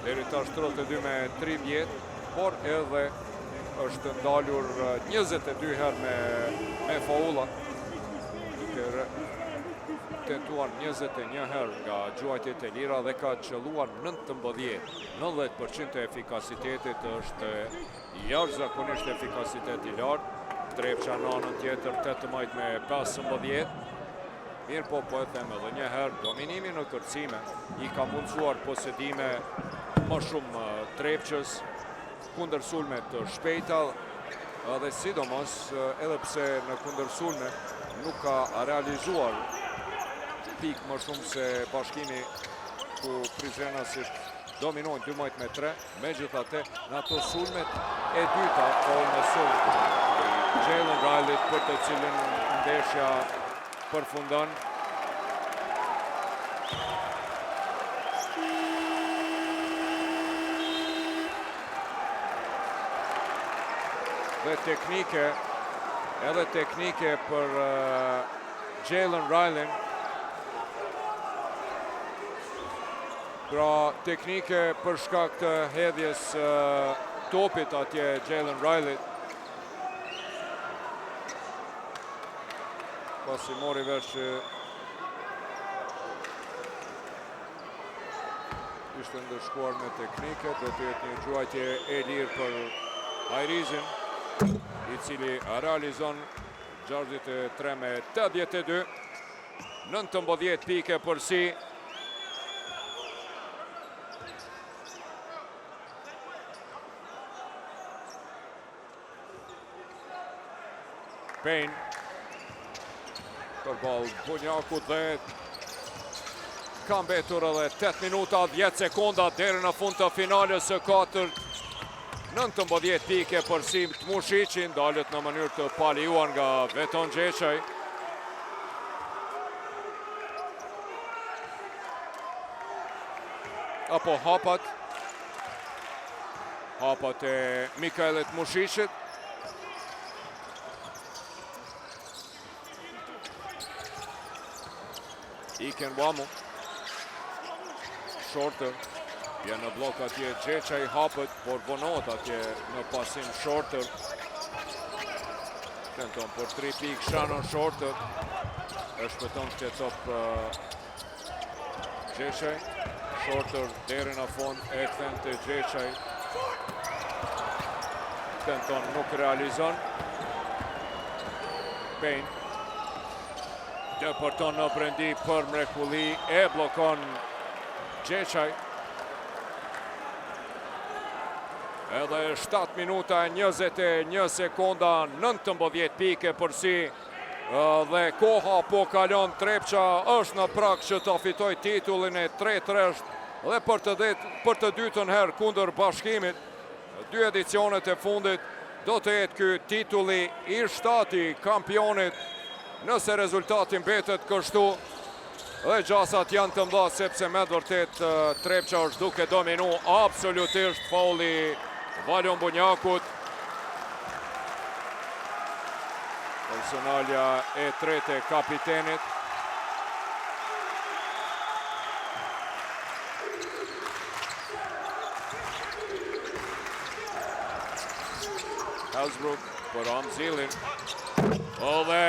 deri tash 32 me 3 vjet, por edhe është ndalur 22 herë me faula, duke tentuar 21 herë nga gjuajtjet e lira dhe ka qelluar 19. 90% e efikasitetit është jashtëzakonisht efikasitet i lartë. Trepqa në anën tjetër 18 me 15. Mirë po e them edhe njëherë, dominimi në kërcime i ka mundësuar posedime më shumë Trepqës kundër sulme të shpejta dhe sidomos edhe pse në kundër sulme nuk ka realizuar pik më shumë se bashkimi ku Prizrenasit dominojnë 12 me 3, megjithatë në ato sulmet e dyta faul në sulm Jalen Riley për të cilin ndeshja përfundon. Dhe teknike për Jalen Riley. Pra teknike për shkak të hedhjes topit atje Jalen Riley. Pasi mori vesh që ishte ndërshkuar me teknike, do të jetë një gjuajtje e lirë për Hajrizin, i cili realizon 63 me 82, 19 pike përsi. Payne. Përballë Bunjakut dhe ka mbetur edhe 8 minuta 10 sekonda deri në fund të finales së katërt. 19 pike për Sim Tmushiqi, dalet në mënyrë të palijuar nga Veton Gjeçaj. Apo hapat. Hapat e Mikailit Tmushiqit. Iken Wamu. Shorter. Vjen në blok atje Gjeçaj, hapët, por vonohet atje në pasim Shorter. Tenton për 3 pikë Shannon Shorter. E shpëton këtë top Gjeçaj. Shorter deri në fund e kthen te Gjeçaj. Tenton, nuk realizon. Payne. Depërton në brendi për mrekulli, e blokon Gjeçaj. Edhe 7 minuta 21 sekonda, 19 pike për Si. Dhe koha po kalon, Trepça është në prag që të fitoj titullin e 3-3 dhe për të dytën herë kundër Bashkimit. 2 edicionet e fundit do të jetë ky titulli i 7 kampionit. Nëse rezultati mbetet kështu, dhe gjasat janë të mëdha, sepse me vërtet Trepça është duke dominu absolutisht. Fauli Valon Bunjakut. Personalja e tretë e kapitenit. Hasbrook për Amzilin. Dhe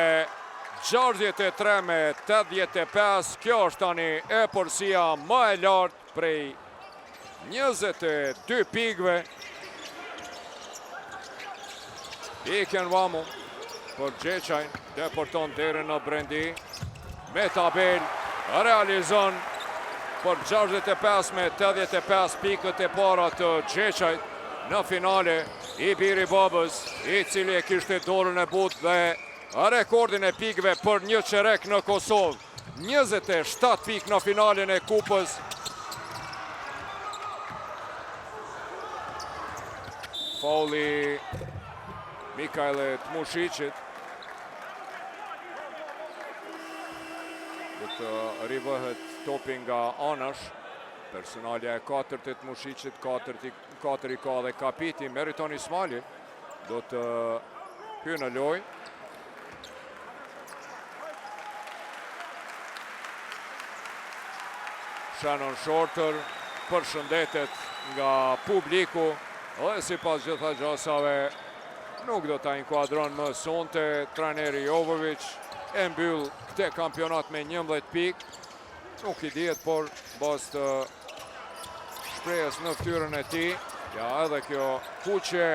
63 me 85. Kjo është tani e përsia më e lartë prej 22 pikëve. Iken Wamu për Gjeçaj, deporton deri në brendi. Me tabel realizon për 65 me 85 pikët e para të Gjeçajt në finale. I biri babës, i cili e kishte dorën e butë dhe rekordin e pikëve për një qerek në Kosovë. 27 pikë në finalen e kupës. Fauli Mikailit Tmushiqit. Do të rivëhet topi nga anash. Personalja e 4 të Tmushiqit, 4 i ka dhe kapiti Meriton Ismaili. Do të hyjë në lojë. Shannon Shorter përshëndetet nga publiku dhe sipas gjitha gjasave nuk do ta inkuadron më sonte. Trajneri Jovovic e mbyll këtë kampionat me 11 pikë. Nuk i dihet, por bazë të shprehjes në fytyrën e tij. Ja, edhe kjo kuqe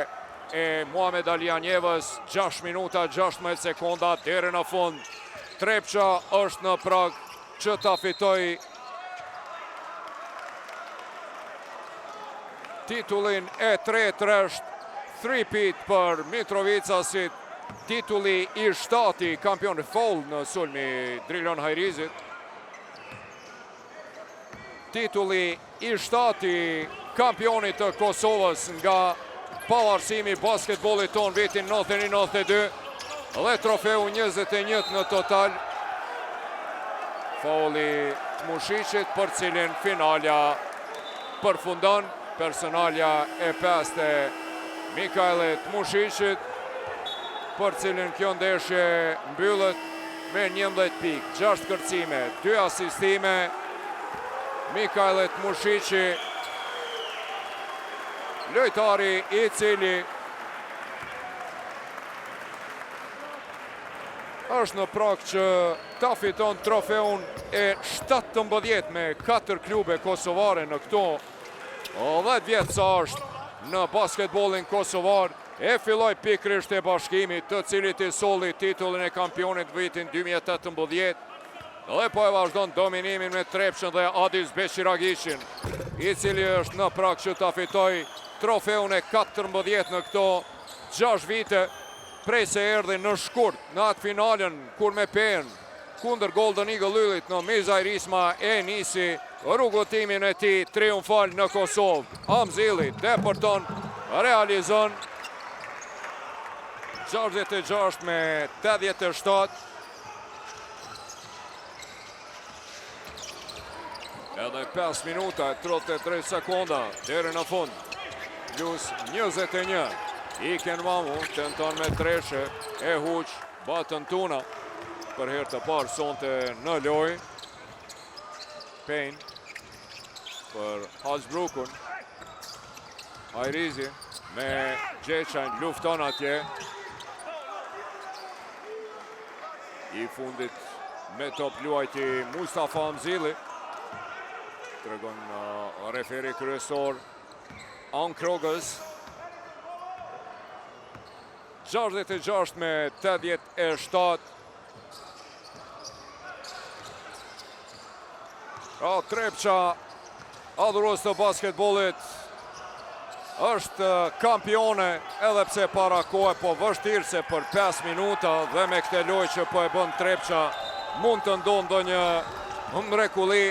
e Muhamed Alianjevës, 6 minuta 16 sekonda deri në fund. Trepça është në prag që ta fitoj titullin e 3-3. 3-peat për Mitrovicasit, titulli i 7 kampion foul në sulmi Drilon Hajrizit. Titulli i 7 kampionit të Kosovës nga pavarësimi basketbollit ton vitin 91-92 dhe trofeu 21 në total. Fauli Tmushiqit për cilin finalja përfundon. Personalja e 5 e Mikailit Tmushiqit, për cilin kjo ndeshje mbyllet me 11 pikë, 6 kërcime, 2 asistime. Mikailit Tmushiqi, lojtari i cili është në prag që ta fiton trofeun e 17 me 4 klube kosovare në këto 10 vjetë sa është në basketbolin kosovar. E filloj pikrisht e Bashkimit, të cilit i solli titullin e kampionit vitin 2018 dhe po e vazhdon dominimin me Trepçën dhe Adis Beqiragishin, i cili është në prag që ta fitoj trofeun e 14 në këto 6 vite. prej se erdhi në shkurt në atë finalen kur me pen kundër Golden Eagle Lullit në Mizaj Risma e nisi rrugëtimin e tij triumfal në Kosovë. Amzili depërton, realizon 66 me 87. Edhe 5 minuta e 33 sekonda deri në fund. Plus 21. Iken Mamu tenton me treshe e huq Batën Tuna për herë të parë sonte në lojë. Payne për Hasbrukun. Hajrizi me Gjeçan lufton atje. I fundit me top luajti Mustafa Amzili. Tregon referi kryesor Ankrogës. 66 me 87. Trepça, adhurues të basketbollit, është kampione edhe pse para kohë, po vështirë se për 5 minuta dhe me këtë lojë që po e bën Trepça mund të ndodhë ndonjë mrekulli.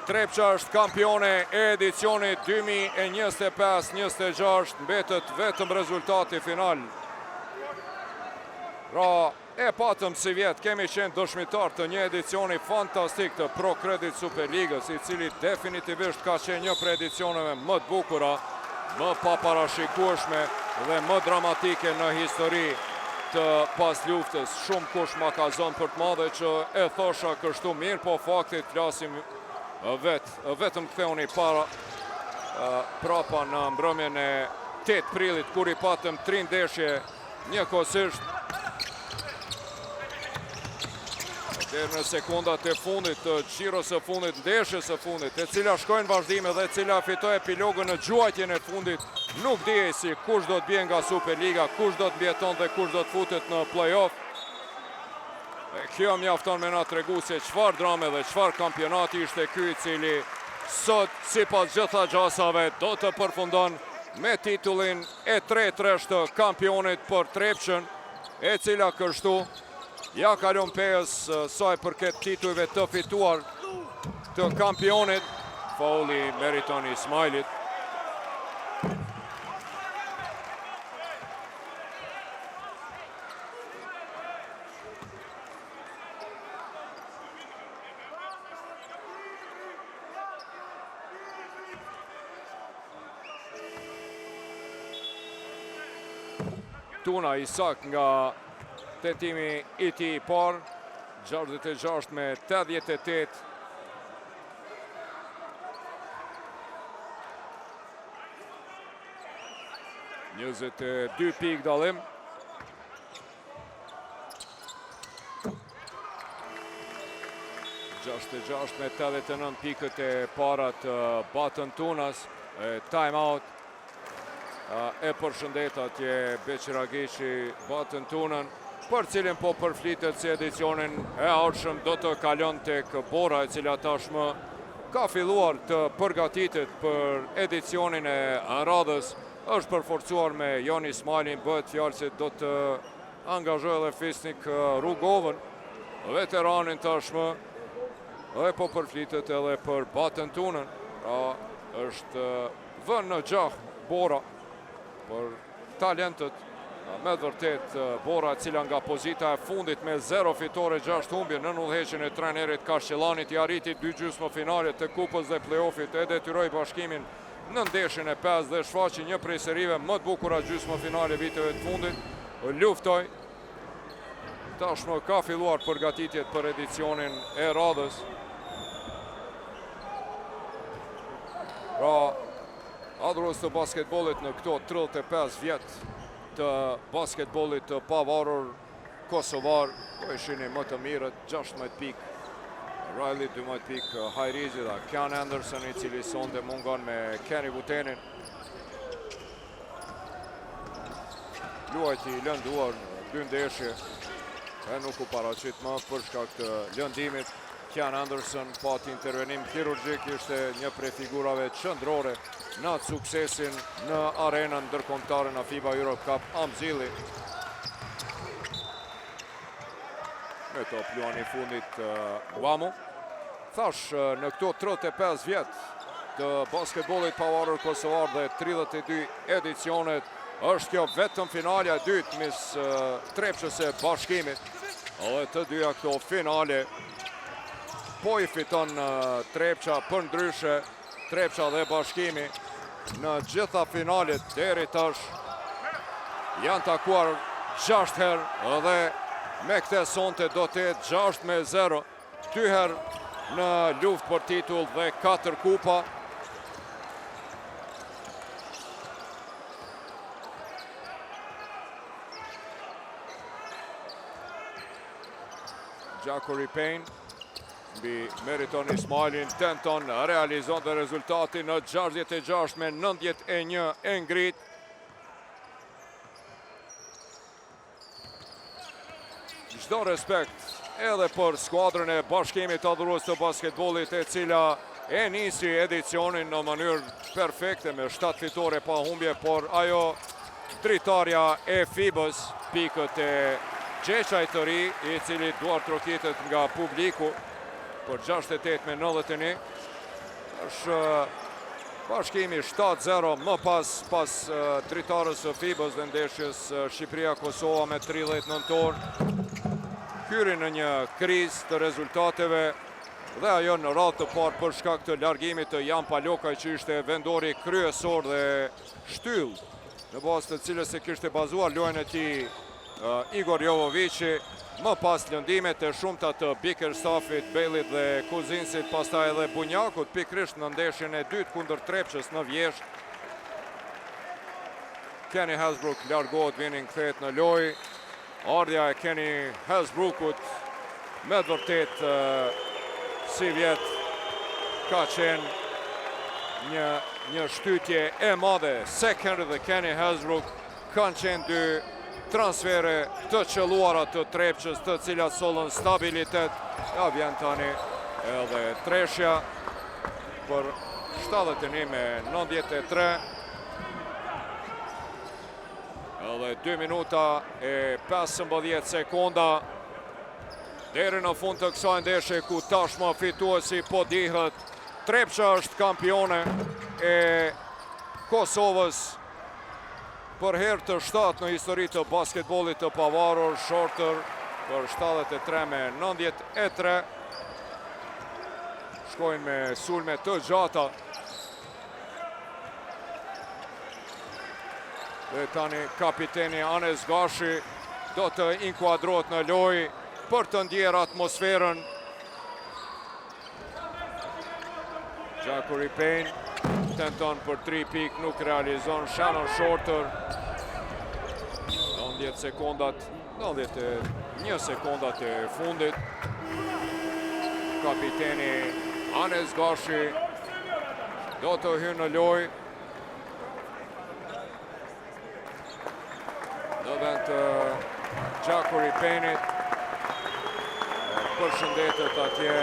Trepça është kampione e edicionit 2025-26, mbetet vetëm rezultati final. E patëm si vjetë, kemi qenë dëshmitar të një edicioni fantastik të Pro Credit Superligës, i cili definitivisht ka qenë një për edicioneve më të bukura, më paparashikueshme dhe më dramatike në histori të pas luftës. Shumë kush ma ka zënë për të madhe që e thosha kështu mirë, po faktit flasim vetëm ktheuni para prapa në mbrëmjen e 8 prillit, kur i patëm 3 ndeshje njëkohësisht. Deri në sekundat e fundit të xhiros së fundit, ndeshjes së fundit, e cila shkojnë vazhdime dhe e cila fitoi epilogën në gjuajtjen e fundit, nuk dihej si kush do të bie nga Superliga, kush do të mbijeton dhe kush do të futet në play-off. Kjo mjafton me na tregu se çfarë drame dhe çfarë kampionati ishte ky, i cili sot sipas gjitha gjasave do të përfundon me titullin e 3-3 të kampionit për Trepçën, e cila kështu ja kalon pejës saj përket titujve të fituar të kampionit. Fauli meriton Ismailit. Tuna Isak nga tentimi i tij i parë, 66 me 88. Njëzet 2 pikë dallim. Gjashtë me 89 pikët e para të Batën Tunës. Time out. E përshëndet atje Beqiragishi Batën Tunën, për cilin po përflitet si edicionin e ardhshëm do të kalon tek Bora, e cila tashmë ka filluar të përgatitet për edicionin e radhës. Është përforcuar me Jon Ismailin, bëhet fjalë se do të angazhojë edhe Fisnik Rugovën, veteranin tashmë, dhe po përflitet edhe për Batën Tunën. Është vënë në gjah Bora për talentet. Me vërtet Bora, cila nga pozita e fundit me 0 fitore 6 humbje në udhëheqjen e trajnerit Kashqellanit, i arriti 2 gjysmëfinalet të kupës dhe play-offit, e detyroi bashkimin në ndeshjen e 5 dhe shfaqi një prej serive më të bukura gjysmëfinale viteve të fundit. Luftoi. Tashmë ka filluar përgatitjet për edicionin e radhës. Adhurues të basketbollit në këto 35 vjet të basketbollit të pavarur kosovar, po ishini më të mirët, 16 pikë Riley, 12 pikë Hajrizi dhe Ken Anderson, i cili sonde mungon me Kenny Butenin. Luajti i lënduar në 2 ndeshje, e nuk u paraqit më për shkak të lëndimit. Ken Anderson pati intervenim kirurgjik, ishte një prej figurave qendrore në suksesin në arenën ndërkombëtare në FIBA Europe Cup. Amzili Me top luani I fundit Guamo. Thash në këto 35 vjet të basketbollit pavarur kosovar dhe 32 edicionet, është kjo vetëm finalja e dytë mes Trepçës e Bashkimit. Edhe të dyja këto finale po I fiton Trepça, për ndryshe Trepça dhe Bashkimi në gjitha finalet deri tash janë takuar 6 herë dhe me këtë sonte do të jetë 6-0, 2 herë në luftë për titull dhe 4 kupa. Gjako Ripejn mbi Meriton Ismailin tenton, realizon dhe rezultati në 66 me 91 e ngrit. Çdo respekt edhe për skuadrën e Bashkimit të adhurues të basketbollit, e cila e nisi edicionin në mënyrë perfekte me 7 fitore pa humbje, por ajo dritarja e FIBA-s, pikët e Qeçaj të ri, I cili duar trokitet nga publiku për 68 me 91. Është Bashkimi 7-0 më pas dritarës së FIBA-s dhe ndeshjes Shqipëria-Kosova me 30 nëntor. Hyri në një krizë të rezultateve dhe ajo në radhë të parë për shkak të largimit të Jan Palokaj, që ishte vendori kryesor dhe shtyll në bazë të cilës e kishte bazuar lojën e tij Igor Jovovici, më pas lëndimet e shumta të Bickerstaffit, Bellit dhe Kuzinsit, pastaj edhe Bunjakut pikërisht në ndeshjen e dytë kundër Trepçës në Vjeshtë. Kenny Hasbrook largohet, vinin kthehet në lojë. Ardhja e Kenny Hasbrookut me vërtet si vjet ka qenë një shtytje e madhe. Sek Henry dhe Kenny Hasbrook kanë qenë dy transfere të qelluara të Trepçës, të cilat sollën stabilitet. Ja vjen tani edhe treshja për 71 me 93. Edhe 2 minuta e 15 sekonda deri në fund të kësaj ndeshje, ku tashmë fituesi po dihet. Trepça është kampione e Kosovës për herë të 7 në histori të basketbollit të pavarur. Shorter për 73 me 93. Shkojnë me sulme të gjata. Dhe tani kapiteni Anes Gashi do të inkuadrohet në lojë për të ndjerë atmosferën. Gjako Ripejn tenton për 3 pik, nuk realizon. Shannon Shorter 91 sekondat e fundit. Kapiteni Anes Gashi do të hyrë në lojë në vend të Gjako Ripejnit. Përshëndetet atje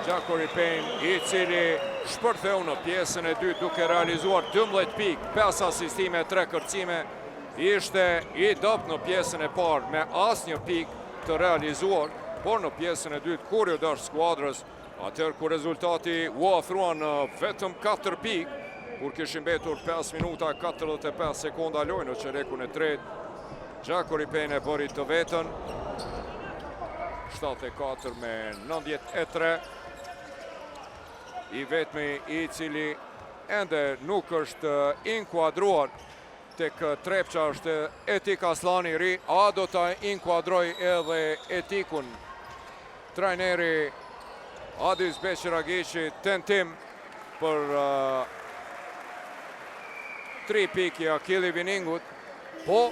Gjako Ripejn, I cili shpërtheu në pjesën e dytë duke realizuar 12 pik, 5 asistime, 3 kërcime. Ishte I dopt në pjesën e parë me asnjë pik të realizuar, por në pjesën e dytë kur ju dash skuadrës, atëherë kur rezultati u ofruan vetëm 4 pik, kur kishin mbetur 5 minuta 45 sekonda lojë në çerekun e tretë. Gjako Ripejn e bëri të vetën 74 me 93. I vetmi I cili ende nuk është inkuadruar tek Trepça është Etik Aslani I ri. A do ta inkuadroj edhe Etikun trajneri Adis Beqiragiqi, tentim për 3 piki Akili Viningut. Po,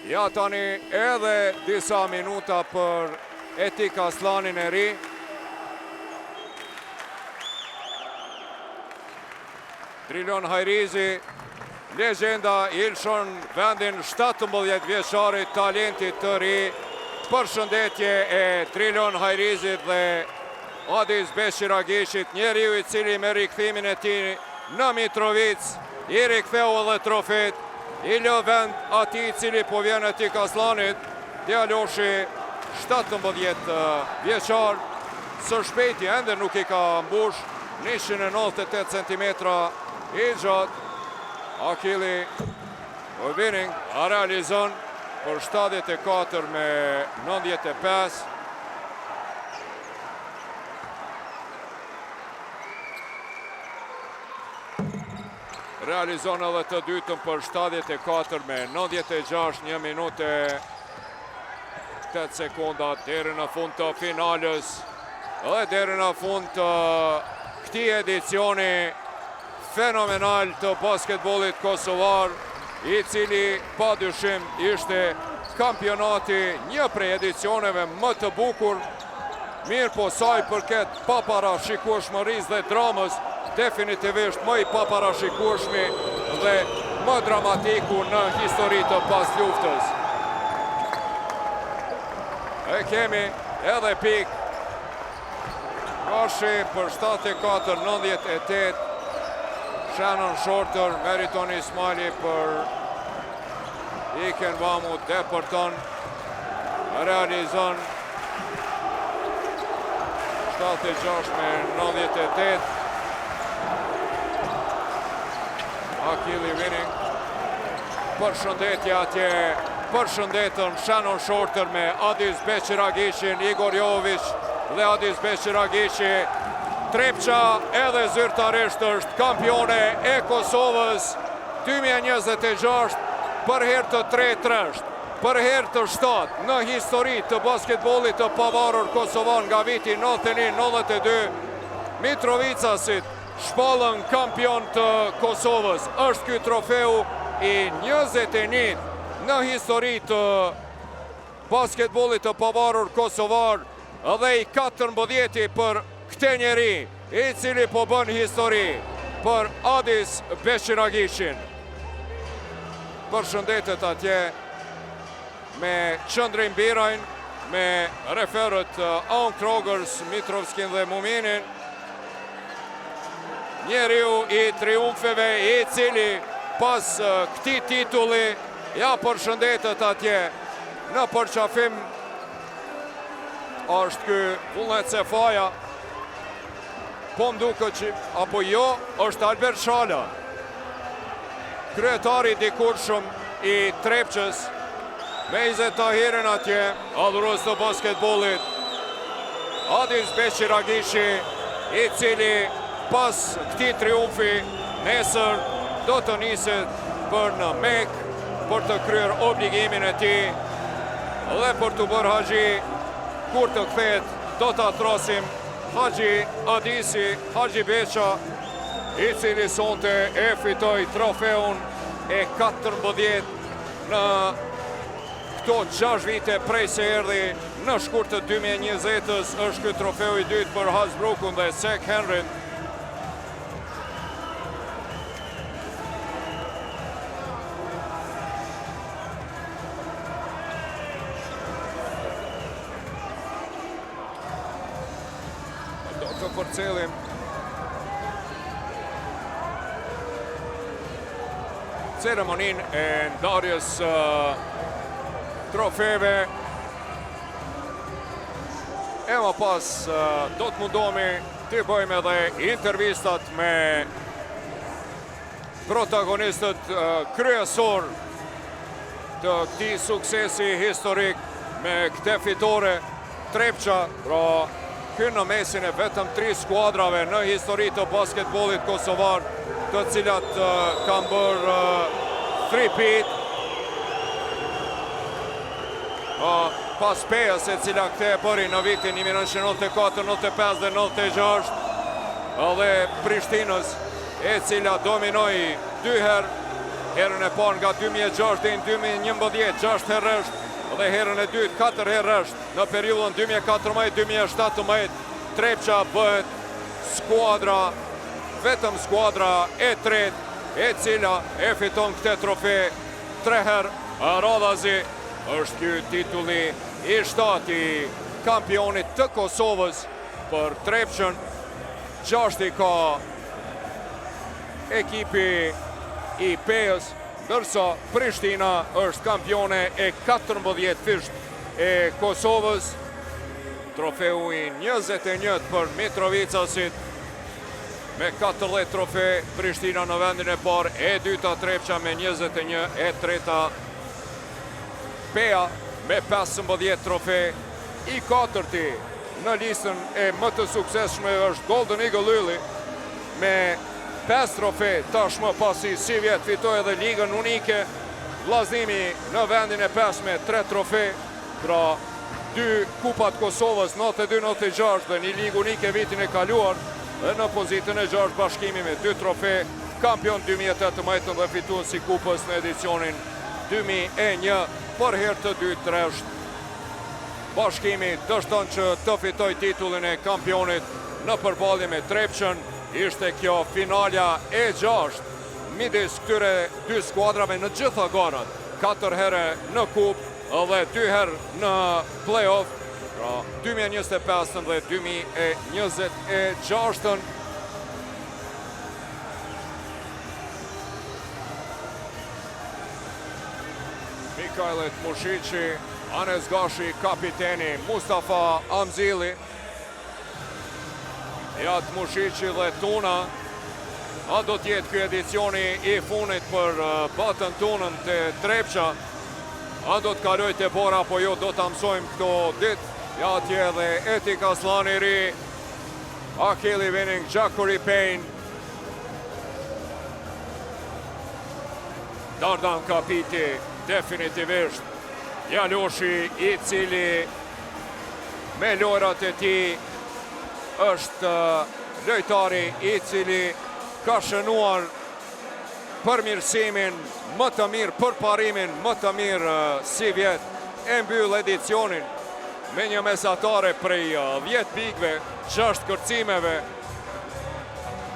ja tani edhe disa minuta për Etik Aslanin e ri. Drilon Hajrizi, legjenda, ilshon vendin 17 vjeçarit, talentit të ri. Përshëndetje e Drilon Hajrizit dhe Adis Beqiragiqit, njeriu I cili me rikthimin e tij në Mitrovic I riktheu edhe trofet, I lë vend atij I cili po vjen Etik Aslanit. Djaloshi 17 vjeçar, së shpejti ende nuk I ka mbush, 198 cm I gjatë. Akili Vining realizon për 74 me 95. Realizon edhe të dytën për 74 me 96, 1 minutë 8 sekonda deri në fund të finales dhe deri në fund të këtij edicioni fenomenal të basketbollit kosovar, I cili padyshim ishte kampionati një prej edicioneve më të bukur, mirë po sa I përket paparashikueshmërisë dhe dramës, definitivisht më I paparashikueshmi dhe më dramatiku në histori të pas luftës. E kemi edhe pik. Gashi për 74-98. Shannon Shorter, Meriton Ismaili për Iken Vamu, Deporton, realizon 76 me 98. Akili Vining, përshëndetje atje, përshëndetën Shannon Shorter me Adis Beqiragishin, Igor Jovic dhe Adis Beqiragishi. Trepqa edhe zyrtarisht është kampione e Kosovës 2026 për herë të 3 për herë të 7 në histori të basketbollit të pavarur kosovan nga viti 91-92. Mitrovicasit shpallën kampion të Kosovës. Është ky trofeu I 21 në histori të basketbollit të pavarur kosovar dhe I 14 për këtë njeri I cili po bën histori për Adis Beqiragishin. Përshëndetet atje me Qëndrin Birajn, me referët Aun Krogers, Mitrovskin dhe Muminin. Njeriu I triumfeve I cili pas këtij titulli ja përshëndetet atje në përqafim është ky Vullnet Sefaja. Po mduke që, apo jo, është Albert Shala, kryetari dikurshëm I Trepqës, me Izet Tahirin atje, adhurues të basketbollit, Adis Beqiragishi, I cili pas këtij triumfi nesër do të niset për në Mekë për të kryer obligimin e tij dhe për të bërë haxhi. Kur të kthehet do ta trosim Haxhi Adisi, Haxhi Beqa, I cili sonte e fitoi trofeun e 14 në këto 6 vite prej se erdhi në shkurt të 2020-s. Është ky trofeu I dytë për Hasbrookun dhe Sek Henryn. Përcelim ceremonin e ndarjes trofeve e më pas do të mundohemi të bëjmë edhe intervistat me protagonistët kryesor të këtij suksesi historik me këtë fitore. Trepqa, pra kënë në mesin e vetëm 3 skuadrave në histori të basketbollit kosovar, të cilat kanë bërë 3-peat. Pas Pejës e cila këte e bëri në vitin 1994, 95 dhe 96, dhe Prishtinës e cila dominoi 2 herë, herën e parë nga 2006 dhe 2011, 6 herë dhe herën e dytë 4 herë në periudhën 2014-2017. Trepqa bëhet skuadra, vetëm skuadra e tretë e cila e fiton këtë trofe 3 herë radhazi. Është ky titulli I 7 I kampionit të Kosovës për Trepqën. 6 I ka ekipi I Pejës, ndërsa Prishtina është kampione e 14 fisht e Kosovës. Trofeu i 21 për Mitrovicasit me 14 trofe, Prishtina në vendin e parë, e dyta Trepqa me 21, e treta Pea me 15 trofe, i katërti në listën e më të suksesshme është Golden Eagle Ylli me 5 trofe, tashmë pasi si vjet fitoi edhe ligën unike. Vllaznimi në vendin e 5 me 3 trofe, pra 2 kupat Kosovës 92-96 dhe një ligë unike vitin e kaluar, dhe në pozitën e 6 Bashkimi me 2 trofe, kampion 2018 dhe fituesi i kupës në edicionin 2001, për herë të dytë rresht. Bashkimi dështon që të fitoj titullin e kampionit në përballje me Trepçën. Ishte kjo finalja e 6 midis këtyre 2 skuadrave në gjitha garat, 4 herë në kupë dhe 2 herë në play-off, pra 2025 dhe 2026. Mikajlet Mushici, Anes Gashi, kapiteni, Mustafa Amzili, Jat Mushici dhe Tuna. A do tjetë kjo edicioni i funit për batën tunën të Trepqa? A do të kaloj të bora, apo jo, do të mësojmë këto dit? Ja tje dhe Etik Aslani Ri, Akili Winning, Gjakuri Pejn, Dardan Kapiti, definitivisht Jaloshi, i cili me lojrat e ti është lojtari i cili ka shënuar përmirësimin më të mirë, përparimin më të mirë si vjet, e mbyll edicionin me një mesatare prej 10 pikëve, 6 kërcimeve,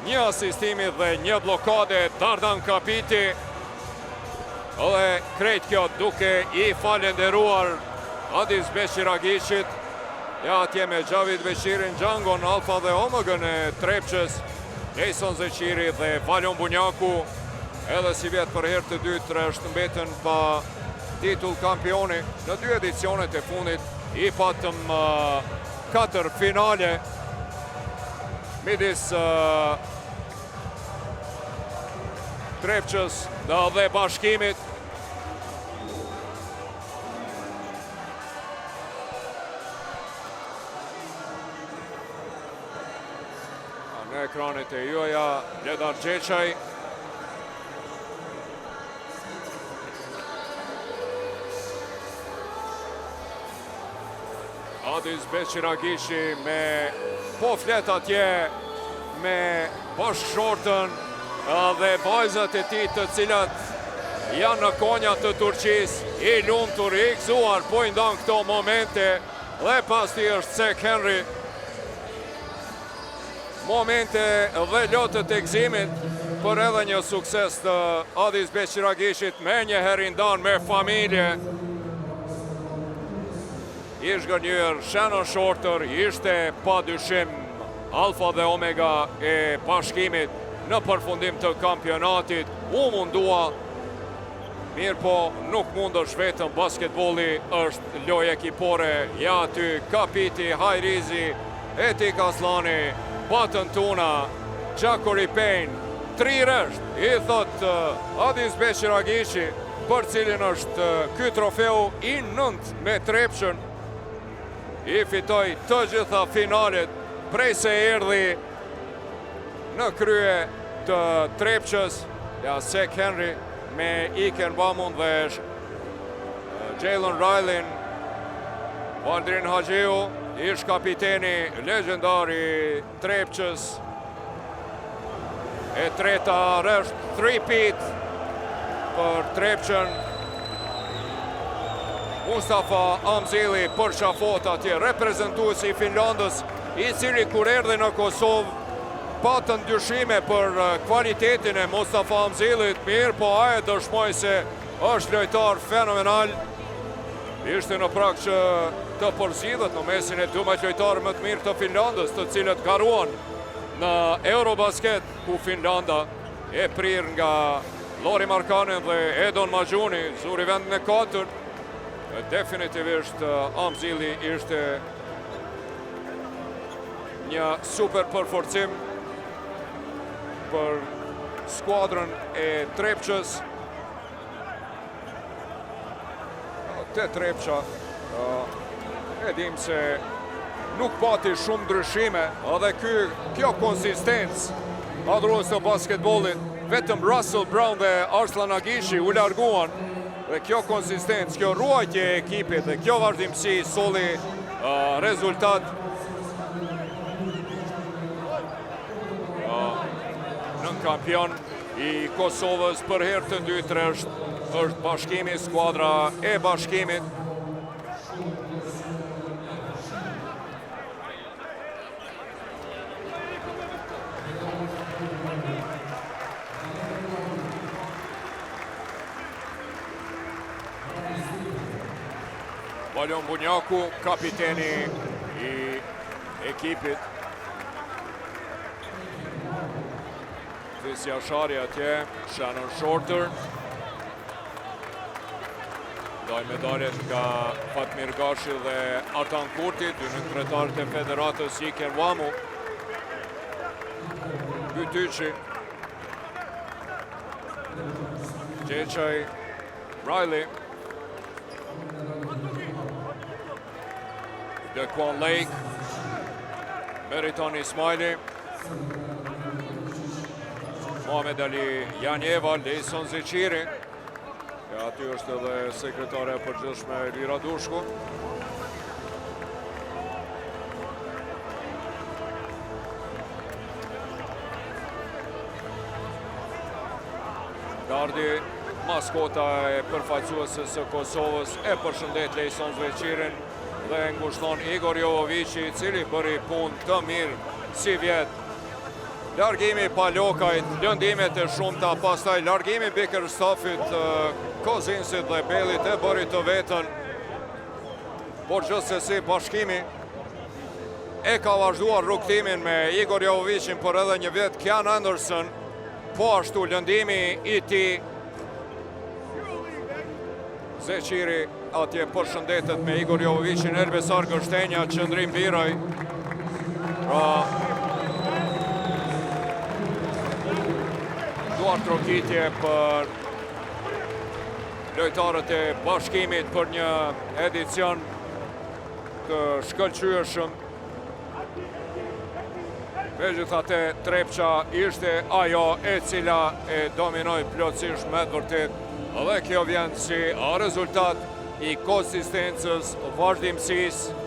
1 asistimi dhe 1 blokade. Dardan Kapiti, dhe krejt kjo duke i falenderuar Adis Beqiragishit, ja atje me Xhavid Beqirin, Gjangon, Alfa dhe Omegën e Trepqës, Jason Zeqiri dhe Valon Bunjaku, edhe si vjetë për herë të dytë rresht mbetën pa titull kampioni. Në 2 edicionet e fundit i patëm 4 finale midis Trepqës dhe Bashkimit. Në ekranit e juaja, Ledar Gjeqaj. Adis Beqiragishi me po flet atje me bashkëshortën dhe vajzat e tij, të cilat janë në konjat të Turqis, i lumtur, i gëzuar, po i ndan këto momente, dhe pas ti është Cek Henry. Momente dhe lotët e gëzimit, për edhe një sukses të Adis Beqiragishit, me një herë ndan me familje. Ishtë gënjër Shannon Shorter, ishte pa dyshim Alfa dhe Omega e Bashkimit në përfundim të kampionatit. U mundua, mirë po nuk mund është vetëm basketbolli, është lojë ekipore. Ja ty Kapiti, Hajrizi, Etik Aslani, Batën Tuna, Gjakuri Pejn, 3 rresht, i thot Adis Beqiragishi, për cilin është ky trofeu i 9 me Trepqën. I fitoj të gjitha finalet prej se erdhi në krye të Trepqës, ja Cek Henry me Iken Bamund dhe Jalen Riley, Valdrin Haxhiu, ish kapiteni legendari Trepqës. E treta rresht, 3-peat për Trepqën. Mustafa Amzili për shafot atje, reprezentuesi i Finlandës, i cili kur erdhi në Kosovë patën dyshime për kvalitetin e Mustafa Amzilit, mirë po aje dëshmoj se është lojtar fenomenal. Ishte në prak që të përzidhet në mesin e 12 lojtarë më të mirë të Finlandës, të cilët garuan në Eurobasket, ku Finlanda e prir nga Lori Markanen dhe Edon Majuni, zuri vendin e 4. Definitivisht Amzili ishte një super përforcim për skuadrën e Trepçës. Te Trepça e dim se nuk pati shumë ndryshime, edhe kjo konsistencë adhurues të basketbollit, vetëm Russell Brown dhe Arslan Agishi u larguan, dhe kjo konsistencë, kjo ruajtje e ekipit dhe kjo vazhdimsi solli rezultat. Nën kampion i Kosovës për herë të dytë është Bashkimi, skuadra e Bashkimit. Balion Bunjaku, kapiteni i ekipit. Visja Shari atje, Shannon Shorter. Daj medaljet nga Fatmir Gashi dhe Artan Kurti, dy në kretarët e federatës Iker Wamu. Bytyqi. Gjeqaj Riley. Dequan Lake. Meriton Ismaili. Mohamed Ali Janjeva, Lejson Zeqiri. Aty është edhe sekretare e përgjithshme Lira Dushku. Gardi, maskota e përfaqësuesës së Kosovës, e përshëndet Lejson Zeqirin dhe ngushton Igor Jovovici, i cili bëri punë të mirë si vjet. Largimi pa lokajt, lëndimet e shumta, pastaj largimi Bickerstaffit, Kozinsit dhe Bellit e bëri të vetën. Por gjithsesi Bashkimi e ka vazhduar rrugtimin me Igor Jovovicin, por edhe një vjet Kian Anderson, po ashtu lëndimi i tij. Zeqiri atje përshëndetet me Igor Jovovicin, Elbesar Gështenja, Qëndrim Biraj. Duar trokitje për lojtarët e Bashkimit për një edicion të shkëlqyeshëm. Megjithatë, Trepça ishte ajo e cila e dominoi plotësisht me të vërtetë, dhe kjo vjen si rezultat i konsistencës, vazhdimësisë.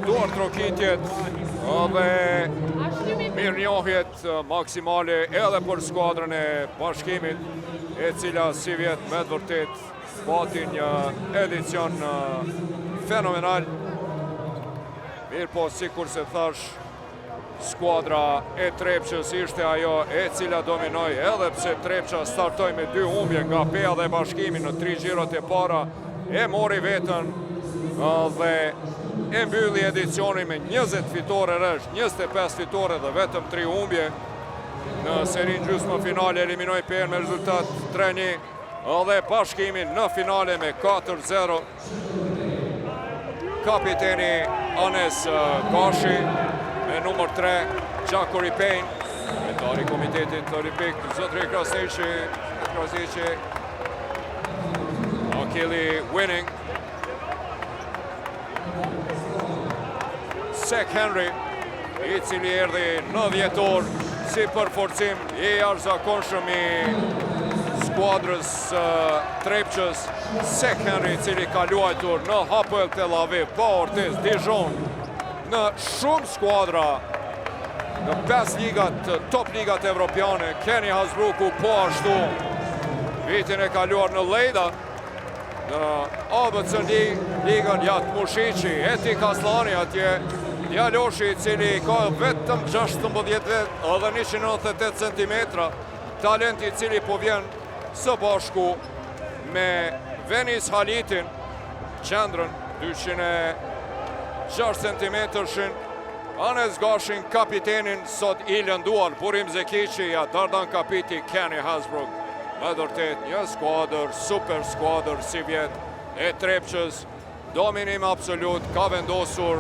Duar trokitjet dhe mirënjohjet maksimale edhe për skuadrën e Bashkimit, e cila si vjet me të vërtet pati një edicion fenomenal. Mirë po, sikur se thash, skuadra e Trepçës ishte ajo e cila dominoi, edhe pse Trepça startoi me 2 humbje nga PEA dhe Bashkimi në 3 xhirot e para, e mori vetën dhe e mbylli edicionin me 20 fitore rresh, 25 fitore dhe vetëm 3 humbje. Në serin gjysmë finale eliminoi PEA me rezultat 3-1 dhe Bashkimin në finale me 4-0. Kapiteni Anes Gashi me numër 3, Gjako Ripejn, metari Komitetit Olimpik, Zotri Krasiqi, Akili Winning, Sek Henry, i cili erdhi në dhjetor si përforcim i jashtëzakonshëm i skuadrës Trepçës. Sek Henry, i cili ka luajtur në Hapoel Tel Aviv, Ortiz, Dijon, në shumë skuadra në 5 ligat, top ligat evropiane. Kenny Hasbruku po ashtu, vitin e kaluar në Lejda, në ABC ligën Jat Mushiqi, Etik Aslani atje, djaloshi i cili ka vetëm 16 vjet edhe 198 cm, talenti i cili po vjen së bashku me Venis Halitin, qendrën 206 cm-shin, Anes Gashin, kapitenin sot i lënduar, Burim Zekiqi, Dardan kapiti Kenny Hasbrook. Me dërtet një skuadër, super skuadër si vjet e Trepqës, dominim absolut, ka vendosur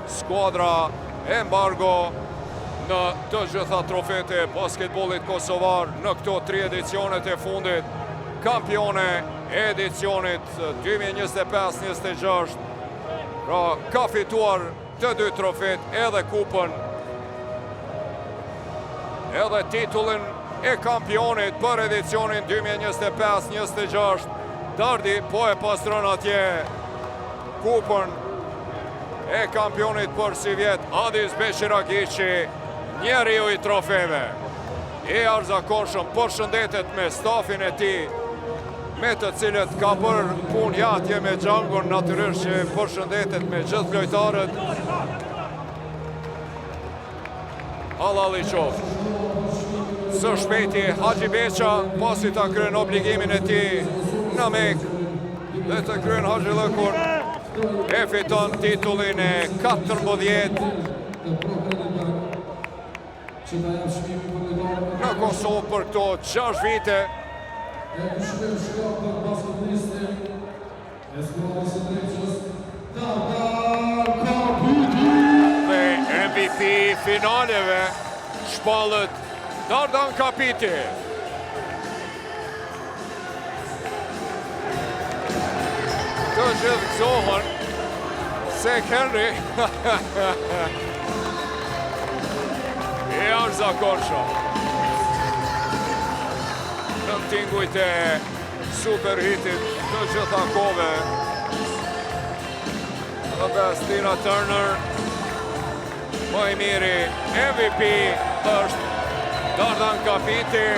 skuadra embargo në të gjitha trofete basketbollit kosovar në këto 3 edicionet e fundit, kampione edicionit 2025-26, pra ka fituar të 2 trofet, edhe kupën, edhe titullin e kampionit për edicionin 2025-26. Dardi po e pastron atje kupën e kampionit për si vjet, Adis Beshiragiqi, njeriu i trofeve. E arzakonshëm përshëndetet me stafin e tij, me të cilët ka bërë punë atje me Gjangon, natyrisht që përshëndetet me gjithë lojtarët. Halal i qoftë. Së shpejti Haxhi Beqa, pasi ta kryen obligimin e tij në Mekë dhe të kryen Haxhillëkun, e fiton titullin e 14 në Kosovë për këto 6 vite. Dhe MVP finaleve shpallët Dardan Kapiti. Të gjithë gëzohen se Henry e arzakonshëm. Në tingujt e super hitit të gjitha kove, dhe Tina Turner, më i miri MVP është Dardan Kapiti.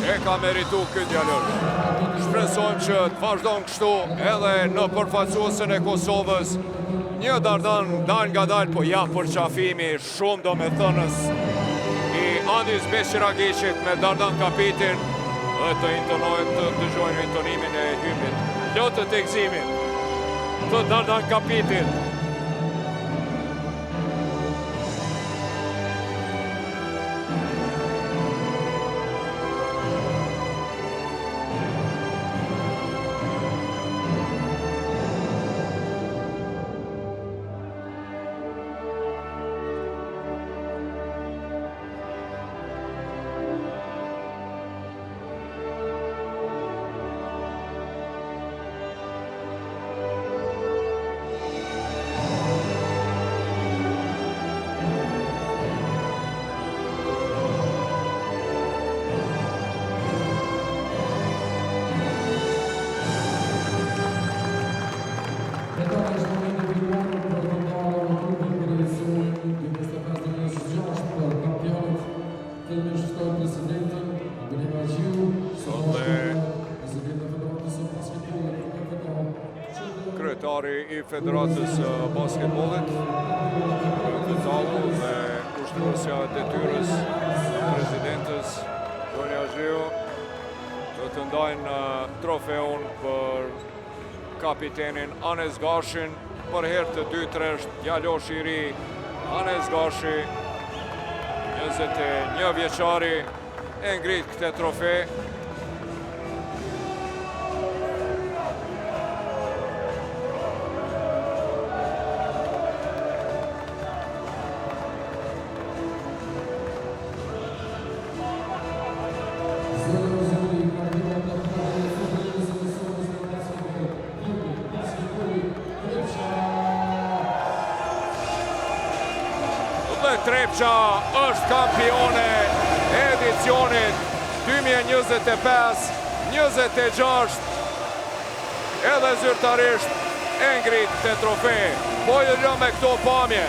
E ka meritu këtë djalosh. Shpresojmë që të vazhdon kështu edhe në përfaqësuesën e Kosovës. Një Dardan dal nga dal, po ja përqafimi shumë domethënës i Adis Beshiragiqit me Dardan Kapitin, dhe të intonojnë, të dëgjojnë intonimin e hymnit. Lotët e gëzimit të Dardan Kapitit. Kryetari i Federatës basketbollit, Tallu dhe ushtruesja e detyrës presidentës Ronja Zhiu, do të ndajnë trofeun për kapitenin Anes Gashin. Për herë të 2-3 djaloshi i ri Anes Gashi, 21 vjeçari, e ngrit këtë trofe. Trepqa është kampione edicionit 2025-26, edhe zyrtarisht e ngrit të trofe. Po i lë me këto pamje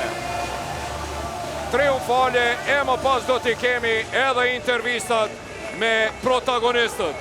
triumfale, e më pas do t'i kemi edhe intervistat me protagonistët.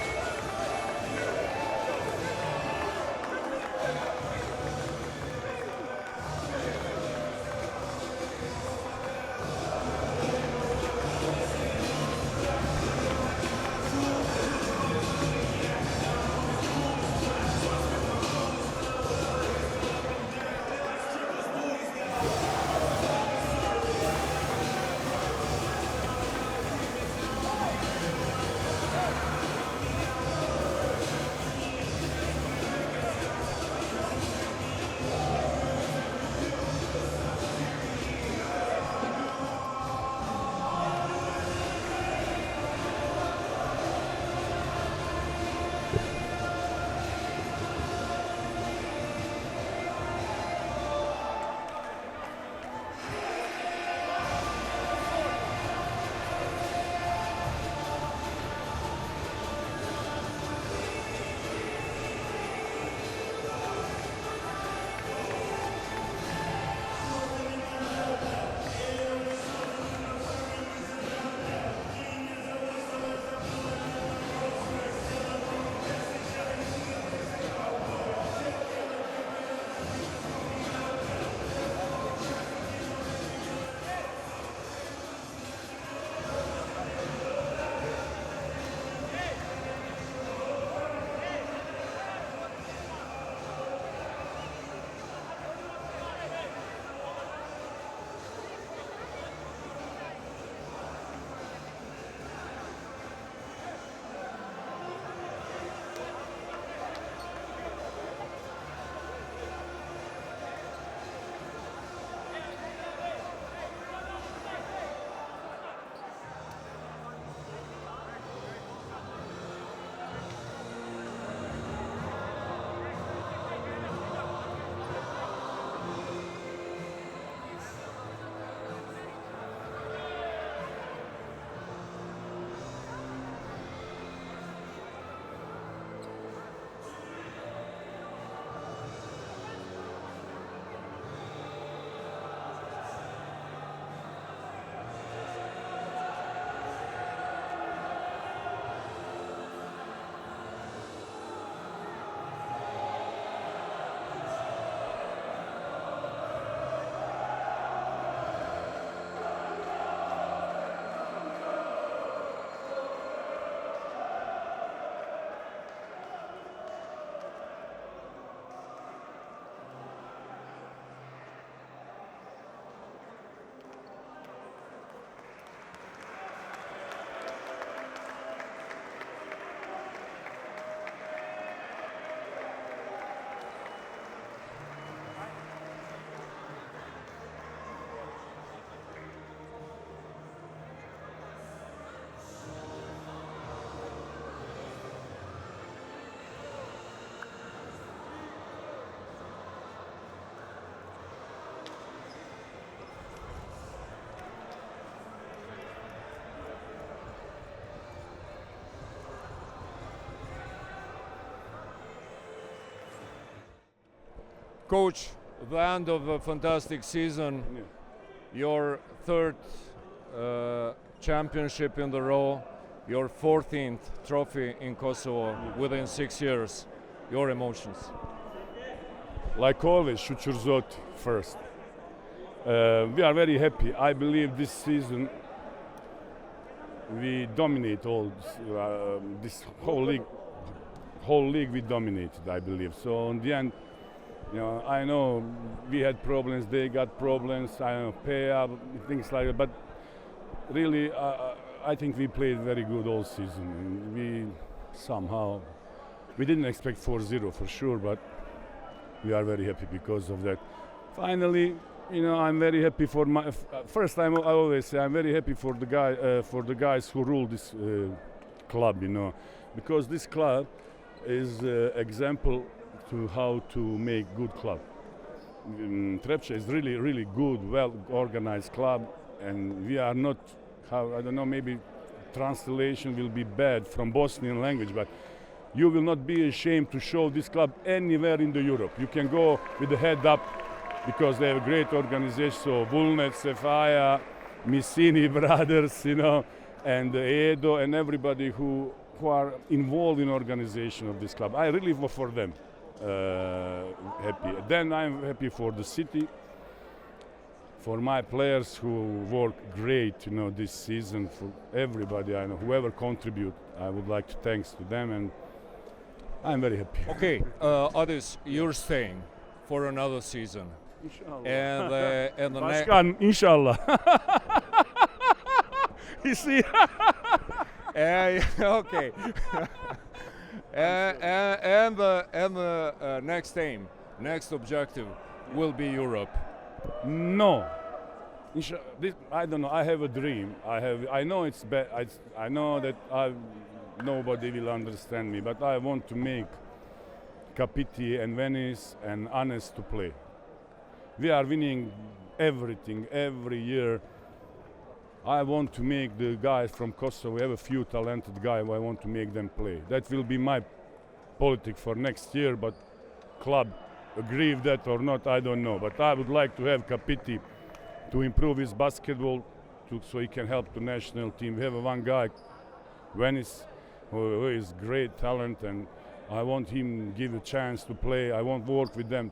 Coach, the end of a fantastic season, your third championship in the row, your 14th trophy in Kosovo within 6 years. Your emotions? Like always, Shukr Zot first. We are very happy. I believe this season we dominate all this whole league. Whole league we dominated, I believe. So in the end, I know we had problems, they got problems, I don't know, pay up, things like that. But really, I think we played very good all season. And we didn't expect 4-0 for sure, but we are very happy because of that. Finally, I'm very happy for my first time. I always say I'm very happy for the guys who rule this club, because this club is example to how to make good club. Trepča is really, really good, well-organized club, and we are not, I don't know, maybe translation will be bad from Bosnian language, but you will not be ashamed to show this club anywhere in the Europe. You can go with the head up because they have a great organization. So Vulnet, Sefaja, Missini brothers, and Edo and everybody who are involved in organization of this club. I really for them happy. Then I'm happy for the city, for my players who work great, this season. For everybody I know, whoever contribute, I would like to thanks to them, and I'm very happy. Okay, Adis, you're staying for another season. Inshallah. And the next. Başkan, inshallah. You see. Okay. and the next aim, next objective will be Europe. No. I don't know. I have a dream. I know it's bad. I know that nobody will understand me, but I want to make Kapiti and Venice and Anes to play. We are winning everything every year. I want to make the guys from Kosovo, we have a few talented guys, I want to make them play. That will be my politic for next year, but club agree with that or not, I don't know. But I would like to have Kapiti to improve his basketball so he can help the national team. We have one guy, Venice, who is great talent, and I want him give a chance to play. I want to work with them,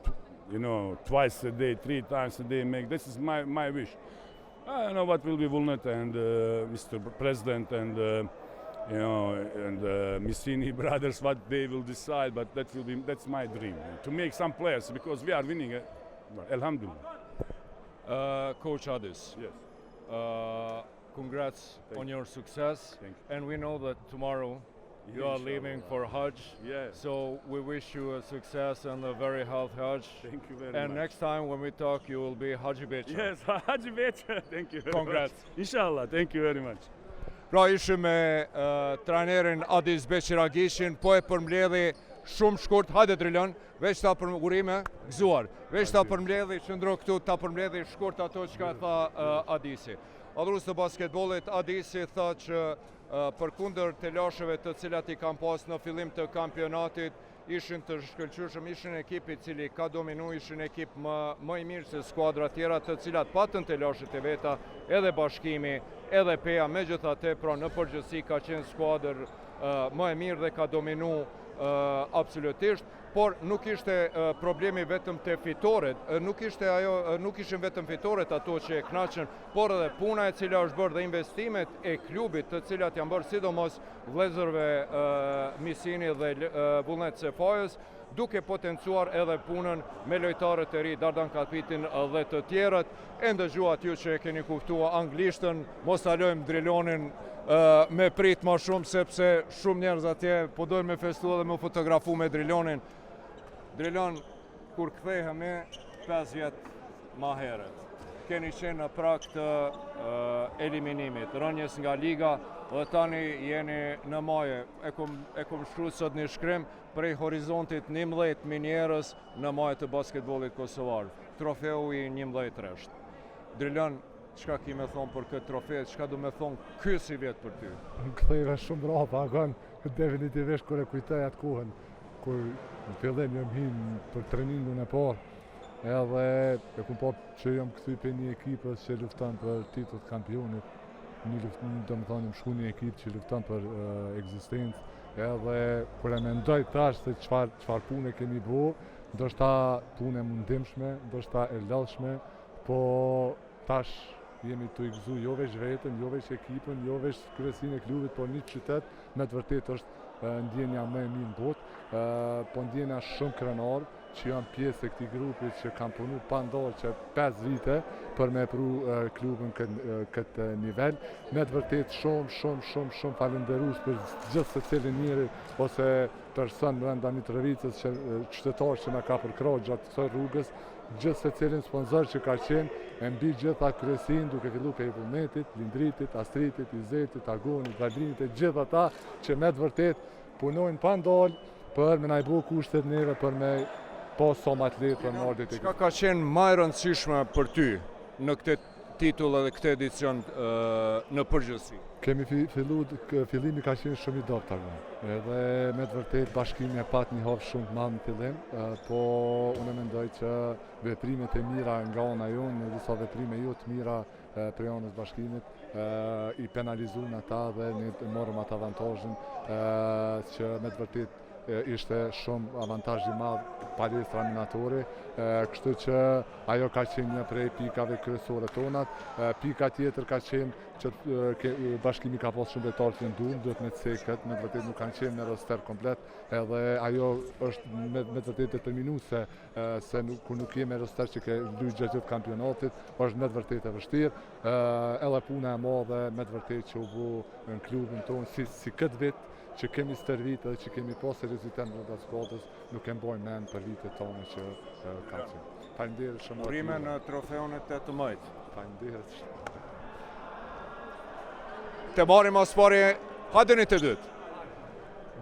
twice a day, 3 times a day. This is my wish. I don't know what will be Vulnet and Mr. President and Missini brothers, what they will decide, but that's my dream, to make some players, because we are winning, Alhamdulillah. Coach Adis, yes. Congrats on your success. Thank you. And we know that tomorrow you are leaving for Hajj. Yes. So we wish you a success and a very healthy Hajj. Thank you very much. And next time when we talk, you will be Haji Becha. Yes, Haji Becha. Thank you very Congrats. much. Inshallah, thank you very much. Pra ishim me trajnerin Adis Beqiragishin, po e përmbledhi shumë shkurt. Hajde Drilon, veç ta urime, gëzuar. Veç ta përmbledhi, qëndro këtu, ta përmbledhi shkurt ato që ka tha Adisi. Adhurës të basketbollit, Adisi tha që përkundër të lashëve të cilat i kam pas në fillim të kampionatit, ishin të shkëlqyeshëm, ishin ekipi i cili ka dominu, ishin ekip më i mirë se skuadra tjera të cilat patën të lashët e veta, edhe Bashkimi, edhe PEA, megjithatë pra në përgjithësi ka qenë skuadër më e mirë dhe ka dominu absolutisht, por nuk ishte problemi vetëm te fitoret, nuk ishin vetëm fitoret ato që e kënaqën, por edhe puna e cila është bërë dhe investimet e klubit të cilat janë bërë sidomos vëllezërve Misini dhe Vullnet Sefajës, duke potencuar edhe punën me lojtarët e ri, Dardan Kapitin dhe të tjerët. E ndëgjuat ju që e keni kuptua anglishtën, mos ta lojmë Drilonin me prit ma shumë, sepse shumë njerëz atje po dojnë me festu dhe me fotografu me Drilonin. Drilon, kur kthehemi 5 vjet ma herët, keni qenë në prag të eliminimit, rënjes nga liga, dhe tani jeni në maje. E kom shkruar sot një shkrim prej horizontit 11 minierës në maje të basketbollit kosovar. Trofeu i 11 resht. Drilon, çka ki me thonë për këtë trofe, çka do me thonë ky si vjet për ty? Më kthejve shumë rrapa, definitivisht kur e kujtoj atë kohën, kur në fillim jam hin për treningun e parë, edhe e kum po që jam këthy për një ekipës që lufton për titull kampionit, do më thonë më shku një ekip që lufton për ekzistencë, edhe kur e mendoj tash se çfarë pune kemi bo, ndoshta pune mundimshme, ndoshta e lodhshme, po tash jemi të i gëzu jo veç vetën, jo veç ekipën, jo veç kryesinë e klubit, por një qytet me të vërtet është ndjenja më e mirë në botë, po ndjenja shumë krenar që janë pjesë e këtij grupi që kanë punu pa ndalë që 5 vite për me pru klubin këtë nivel. Me të vërtet shumë falenderues për gjithë secilin njeri ose person brenda Mitrovicës, qytetar që na ka përkrahur gjatë kësaj rrugës, gjithë secilin sponsor që ka qenë, e mbi gjitha kryesin, duke fillu prej Vullnetit, Lindritit, Astritit, Izetit, Agonit, Valdrinit, e gjithë ata që me të vërtet punojnë pa ndalë për me na i bo kushtet neve për me po som atlet për në ardhjet e Çka ka qenë më e rëndësishme për ty në këtë titull edhe këtë edicion në përgjithësi? Kemi fillimi ka qenë shumë i dobët takon. Edhe me të vërtet bashkimi e pat një havë shumë të madh në fillim, po unë mendoj që veprimet e mira nga ana jonë, në disa veprime jo të mira për anës bashkimit i penalizuan ata dhe ne morëm atë avantazhin që me të vërtet ishte shumë avantazh i madh palestra minatori, kështu që ajo ka qenë një prej pikave kryesore tonat. Pika tjetër ka qenë që bashkimi ka pas shumë lojtarë që ndunë, duhet me të sekët, me të vërtet nuk kanë qenë në roster komplet, edhe ajo është me të vërtet determinuese se kur nuk jemi në roster që ke luajë gjatë kampionatit, është me të vërtet e vështirë, edhe puna e madhe me të vërtet që u bë në klubin tonë si këtë vit që kemi stërvit edhe që kemi pas seriositet në rrugë skuadrës, nuk e mbojmë mend për vitet tona që kanë qenë. Faleminderit shumë. Urime në trofeun e 18. Faleminderit. Të marrim as pari, hajde të dytë.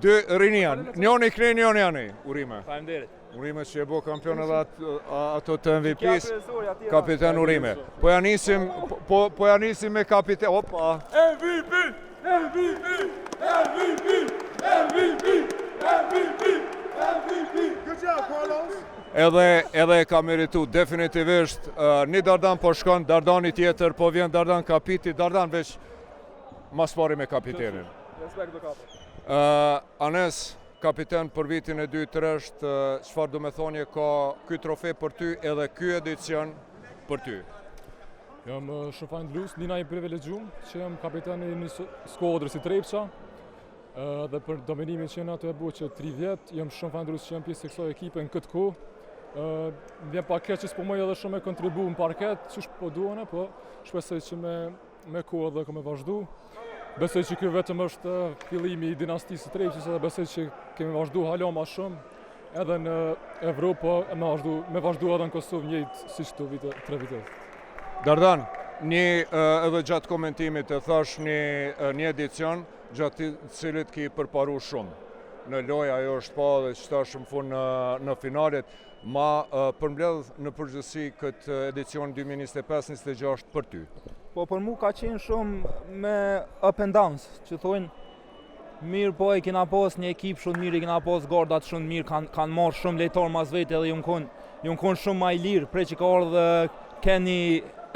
Dy rinia, njoni kri, njoni janë. Urime. Faleminderit. Urime që e bo kampion edhe ato të MVP-s, kapiten Urime. Po ja nisim me kapiten, opa. MVP! Good job, Carlos. Edhe ka meritu definitivisht një Dardan po shkon, Dardani tjetër po vjen Dardan kapiti, Dardan veç mas pari me kapitenin. Respekt do kapit. Anes, kapiten për vitin e 2-3 është, çfarë do me thonje ka ky trofe për ty edhe ky edicion për ty? Jam shumë falenderues, nina i privilegjuar që jam kapiteni i një skuadrës i Trepça, dhe për dominimin që ato e bu që 3 vjet, jam shumë falenderues që jam pjesë e kësaj ekipe në këtë kohë. Vjen pa keq që s'po mëj edhe shumë me kontribu në parket, çish po duane, po shpresoj që me kohë edhe me vazhdu. Besoj që ky vetëm është fillimi i dinastisë së Trepçës dhe besoj që kemi vazhdu hala më shumë edhe në Evropë, me vazhdu edhe në Kosovë njëjtë siç këto vite 3 vite. Dardan, edhe gjatë komentimit e thash një edicion gjatë cilit ki përparu shumë. Në loj ajo është pa dhe që ta shumë fund në finalet, ma përmbledh në përgjithësi këtë edicion 2025-26 për ty. Po për mu ka qenë shumë me up and downs, që thojnë mirë po e kena pas një ekip shumë mirë, i kena pas gardat shumë mirë, kanë marrë shumë lejtar mas vete edhe ju në konë shumë ma i lirë, prej që ka ardhë Kenny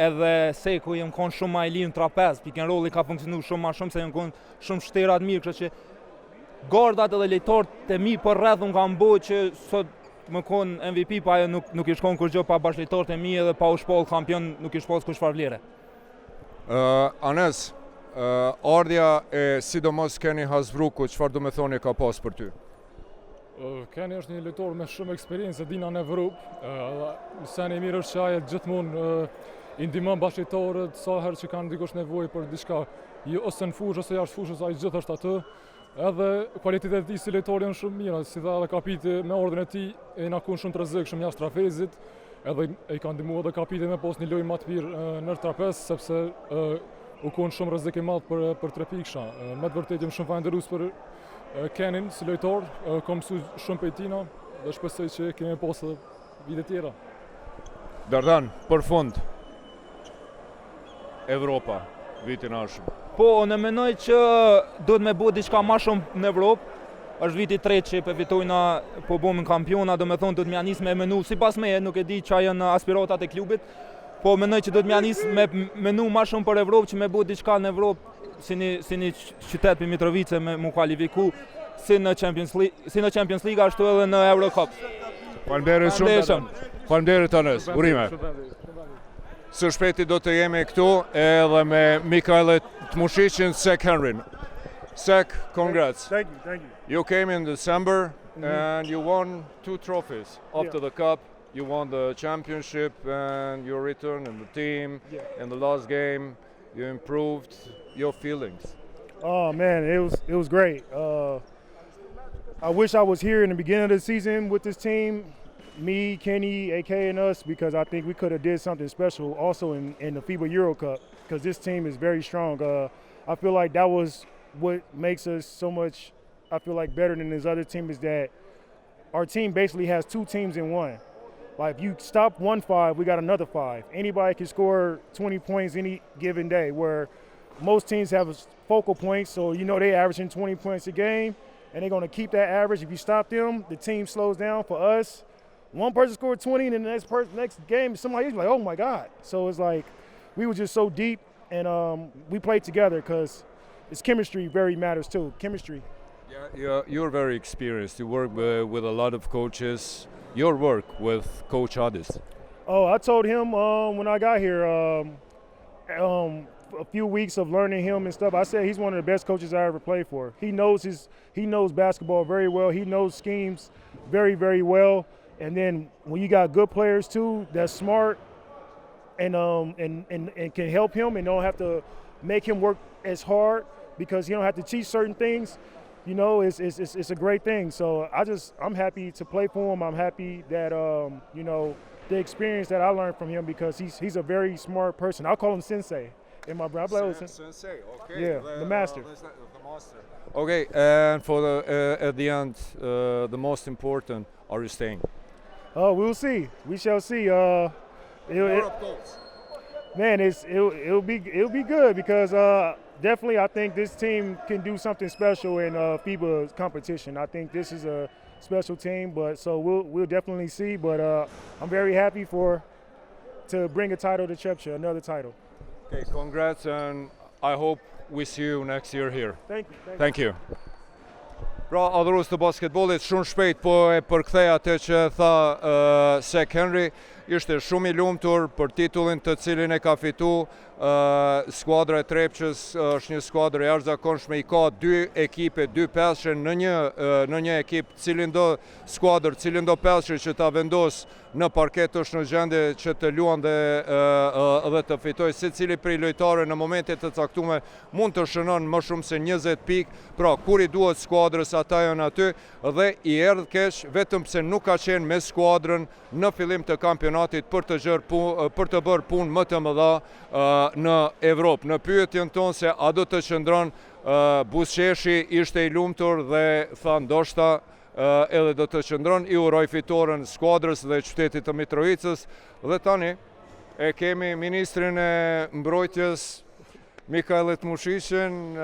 edhe Seku jam konë shumë ma i lirë në trapez, pick and roll i ka funksionu shumë ma shumë se jam konë shumë shterat mirë, kështë që gardat edhe lejtarët të mi për rreth unë kam bo që sot më konë MVP pa ajo nuk i shkon kur gjë pa bash lejtarët e mi edhe pa u shpall kampion nuk i shpall kush farë vlere. Anes, ardhja e sidomos Kenny Hasbruku, çfarë do me thoni ka pas për ty? Kenny është një lojtar me shumë eksperiencë dina në Evropë, sen e mirë është që ajo gjithmonë i ndihmon bashkëtorët sa herë që kanë dikush nevojë për diçka, ose në fushë ose jashtë fushës, ai gjithë është atë. Edhe kualitetet e tij si lojtar janë shumë mira, si dha edhe kapiti me ordrin e tij, e na kon shumë të rrezikshëm jashtë trapezit, edhe i ka ndihmuar edhe kapiti me pas një lojë më të mirë në trapez, sepse u kon shumë rrezik i madh për trepiksha. Me të vërtetë jam shumë falënderues për Kenin si lojtar, kam mësuar shumë prej tina dhe shpresoj që kemi pas edhe vite tjera. Dardan, për fund, Evropa, vitin arshëm. Po, në menoj që duhet me bo diçka ma shumë në Evropë, është viti 3 që po fitojna, po bëmë kampiona, do me thonë do të mja nis me menu, sipas meje, nuk e di çfarë janë aspiratat e klubit, po mendoj që do të mja nis me menu më shumë për Evropë, që me bëu diçka në Evropë, si një qytet për Mitrovice me mu kualifiku si në Champions League ashtu edhe në Eurocup. Faleminderit shumë. Faleminderit Anes. Urime. Së shpejti do të jemi këtu edhe me Mikael Tmushicin, Sek Henryn. Sek, congrats. Thank you. You came in December and you won 2 trophies after the cup. You won the championship and your return in the team. In the last game, you improved. Your feelings? Oh man, it was great. I wish I was here in the beginning of the season with this team, me, Kenny, AK, and us, because I think we could have did something special also in the FIBA Euro Cup, because this team is very strong. I feel like that was what makes us so much, I feel like, better than this other team, is that our team basically has 2 teams in one. Like, if you stop 1-5, we got another 5. Anybody can score 20 points any given day, where most teams have focal points, so you know they averaging 20 points a game, and they're going to keep that average. If you stop them, the team slows down. For us, one person scored 20, and then the next game, somebody is like, oh my God. So it's like, we were just so deep, and we played together, because it's chemistry very matters too, chemistry. Yeah, you're very experienced. You work with a lot of coaches. Your work with Coach Hadis. Oh, I told him when I got here, a few weeks of learning him and stuff, I said he's one of the best coaches I ever played for. He knows basketball very well. He knows schemes very, very well. And then when you got good players too, that's smart and can help him and don't have to make him work as hard, because he don't have to teach certain things. You know, it's a great thing. So I'm happy to play for him. I'm happy that you know, the experience that I learned from him, because he's a very smart person. I'll call him Sensei. In my brother, Sensei, okay. Yeah, the master. Okay, and for at the end, the most important, are you staying? Oh, we'll see. We shall see. Man, it'll be good, because definitely I think this team can do something special in FIBA competition. I think this is a special team, but so we'll definitely see. But I'm very happy to bring a title to Chepcha, another title. Okay, congrats, and I hope we see you next year here. Thank you. Pra, adhurues të basketbollit, shumë shpejt po e përkthej atë që tha Sek Henry. Ishte shumë i lumtur për titullin të cilin e ka fitu. Skuadra e Trepçës është një skuadër e jashtëzakonshme, i ka 2 ekipe, 2 peshë në një ekip, cilin do peshë që ta vendos në parket është në gjendje që të luan dhe të fitoj. Secili prej lojtarëve në momente të caktuara mund të shënon më shumë se 20 pikë. Pra, kur i duhet skuadrës, ata janë aty, dhe i erdh keq vetëm pse nuk ka qenë me skuadrën në fillim të kampionatit për të bërë punë më të mëdha në Evropë. Në pyetjen tonë se a do të qëndron, Buzqeshi ishte i lumtur dhe tha ndoshta edhe do të qëndron. I uroj fitoren skuadrës dhe qytetit të Mitrovicës. Dhe tani e kemi ministrin e mbrojtjes, Mikael Tmushicin,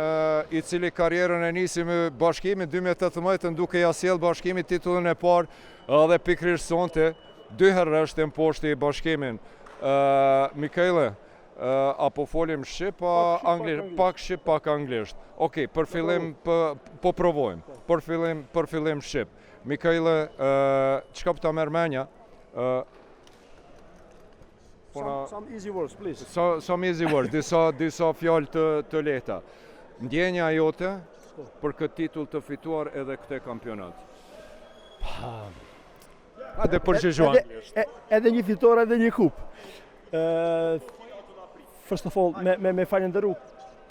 i cili karierën e nisi me Bashkimin 2018, duke ja sjell Bashkimi titullin e parë, dhe pikërisht sonte 2 herë është në poshtë i Bashkimin. Mikaele, apo folim shqip, pak shqip, pak anglisht. Okej, për fillim po provojmë. Për fillim shqip. Mikaele, çka po ta merr mendja? Some easy words, please. Some easy words, disa fjalë të lehta. Ndjenja jote për këtë titull të fituar edhe këtë kampionat. Hajde përgjigjo anglisht. Edhe një fitore, edhe një kup. First of all, me falenderu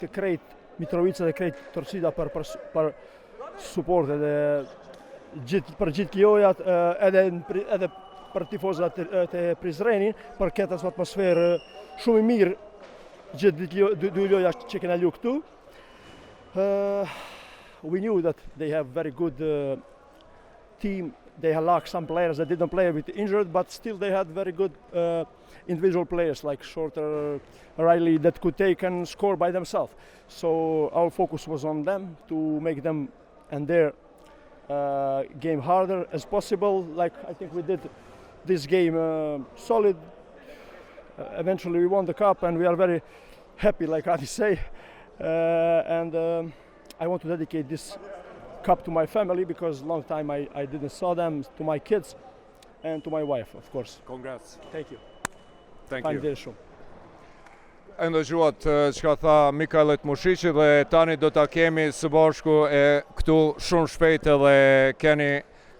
të krejt Mitrovica dhe krejt Torcida për support edhe për gjithë klojat, edhe për tifozat të Prizrenin, për këtë atmosferë shumë i mirë gjithë dy loja që kena lu këtu. We knew that they have very good team. They had lost some players that didn't play with injured, but still they had very good individual players like Shorter, Riley, that could take and score by themselves. So our focus was on them to make them and their game harder as possible. Like I think we did this game solid. Eventually we won the cup and we are very happy, like Adi say. And I want to dedicate this cup to my family because long time I didn't saw them, to my kids and to my wife, of course. Congrats. Thank you. Thank you. Faleminderit shumë. E ndëgjuat çka tha Mikajlet Mushiqi dhe tani do ta kemi së bashku e këtu shumë shpejt edhe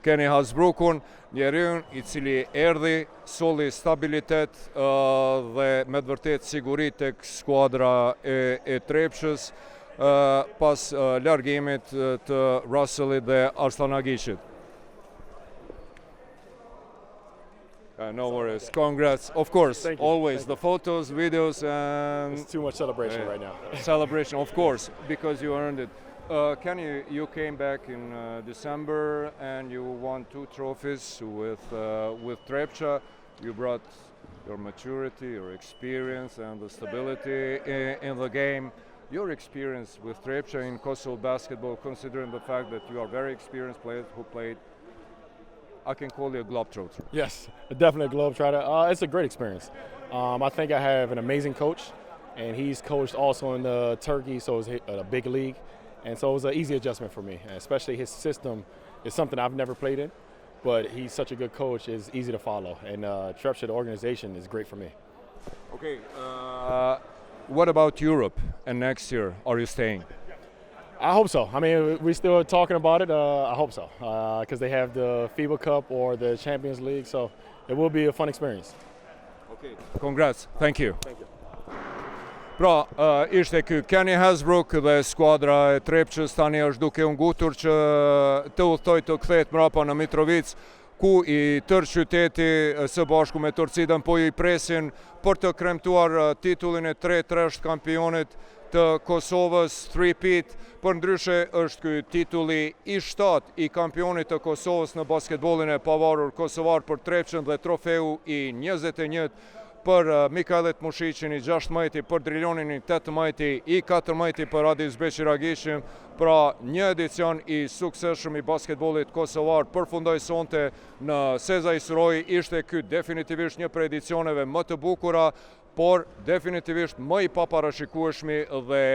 keni Hasbrukun, njeriun I cili erdhi, solli stabilitet dhe me të vërtet siguri tek skuadra e Trepshës pas largimit të Russellit dhe Arslanagiqit. No worries. Congrats. Of course, Thank you. always. The photos, videos, and It's too much celebration right now. celebration, of course, because you earned it. Kenny, you came back in December and you won 2 trophies with Trepča. You brought your maturity, your experience, and the stability in the game. Your experience with Trepča in Kosovo basketball, considering the fact that you are very experienced player who played, I can call you a globetrotter. Yes, definitely a globetrotter. It's a great experience. I think I have an amazing coach, and he's coached also in Turkey, so it's a big league. And so it was an easy adjustment for me, and especially his system is something I've never played in, but he's such a good coach, it's easy to follow. And Trepča, the organization, is great for me. Okay, what about Europe and next year? Are you staying? I hope so. I mean, we're still talking about it. I hope so, because they have the FIBA Cup or the Champions League, so it will be a fun experience. Okay. Congrats. Thank you. Thank you. Pra, ishte ky Kenny Hasbrook dhe skuadra e Trepčës tani është duke u ngutur që të udhtoj të kthehet mbrapa në Mitrovic, ku I tërë qyteti së bashku me Torcidën po I presin për të kremtuar titullin e 3-3 kampionit të Kosovës, 3-peat. Për ndryshe është ky titulli I 7 I kampionit të Kosovës në basketbollin e pavarur kosovar për Trepčën dhe trofeu I 21 për Mikajlet Mushiqin I 16, për Drilonin I 18, I 14 për Adis Beqiragiqin. Pra një edicion I suksesshëm I basketbollit kosovar përfundoi sonte në Sezai Suroi. Ishte ky definitivisht një prej edicioneve më të bukura, por definitivisht më I paparashikueshmi dhe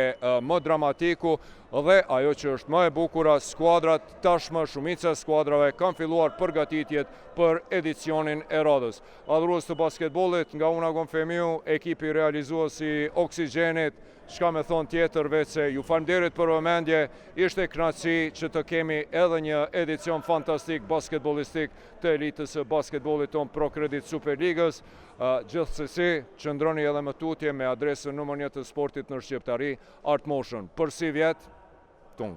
më dramatiku, dhe ajo që është më e bukura, skuadrat tashmë, shumica e skuadrave kanë filluar përgatitjet për edicionin e radhës. Adhurues të basketbollit nga Unagon Femiu, ekipi realizues I Oksigjenit, çka me thonë tjetër veç se ju falenderit për vëmendje, ishte kënaqësi që të kemi edhe një edicion fantastik basketbollistik të elitës së basketbollit ton ProCredit Superligës. Gjithsesi, qëndroni edhe më tutje me adresën numër 1 të sportit në Shqiptari, Art Motion. Për si vjet, tung.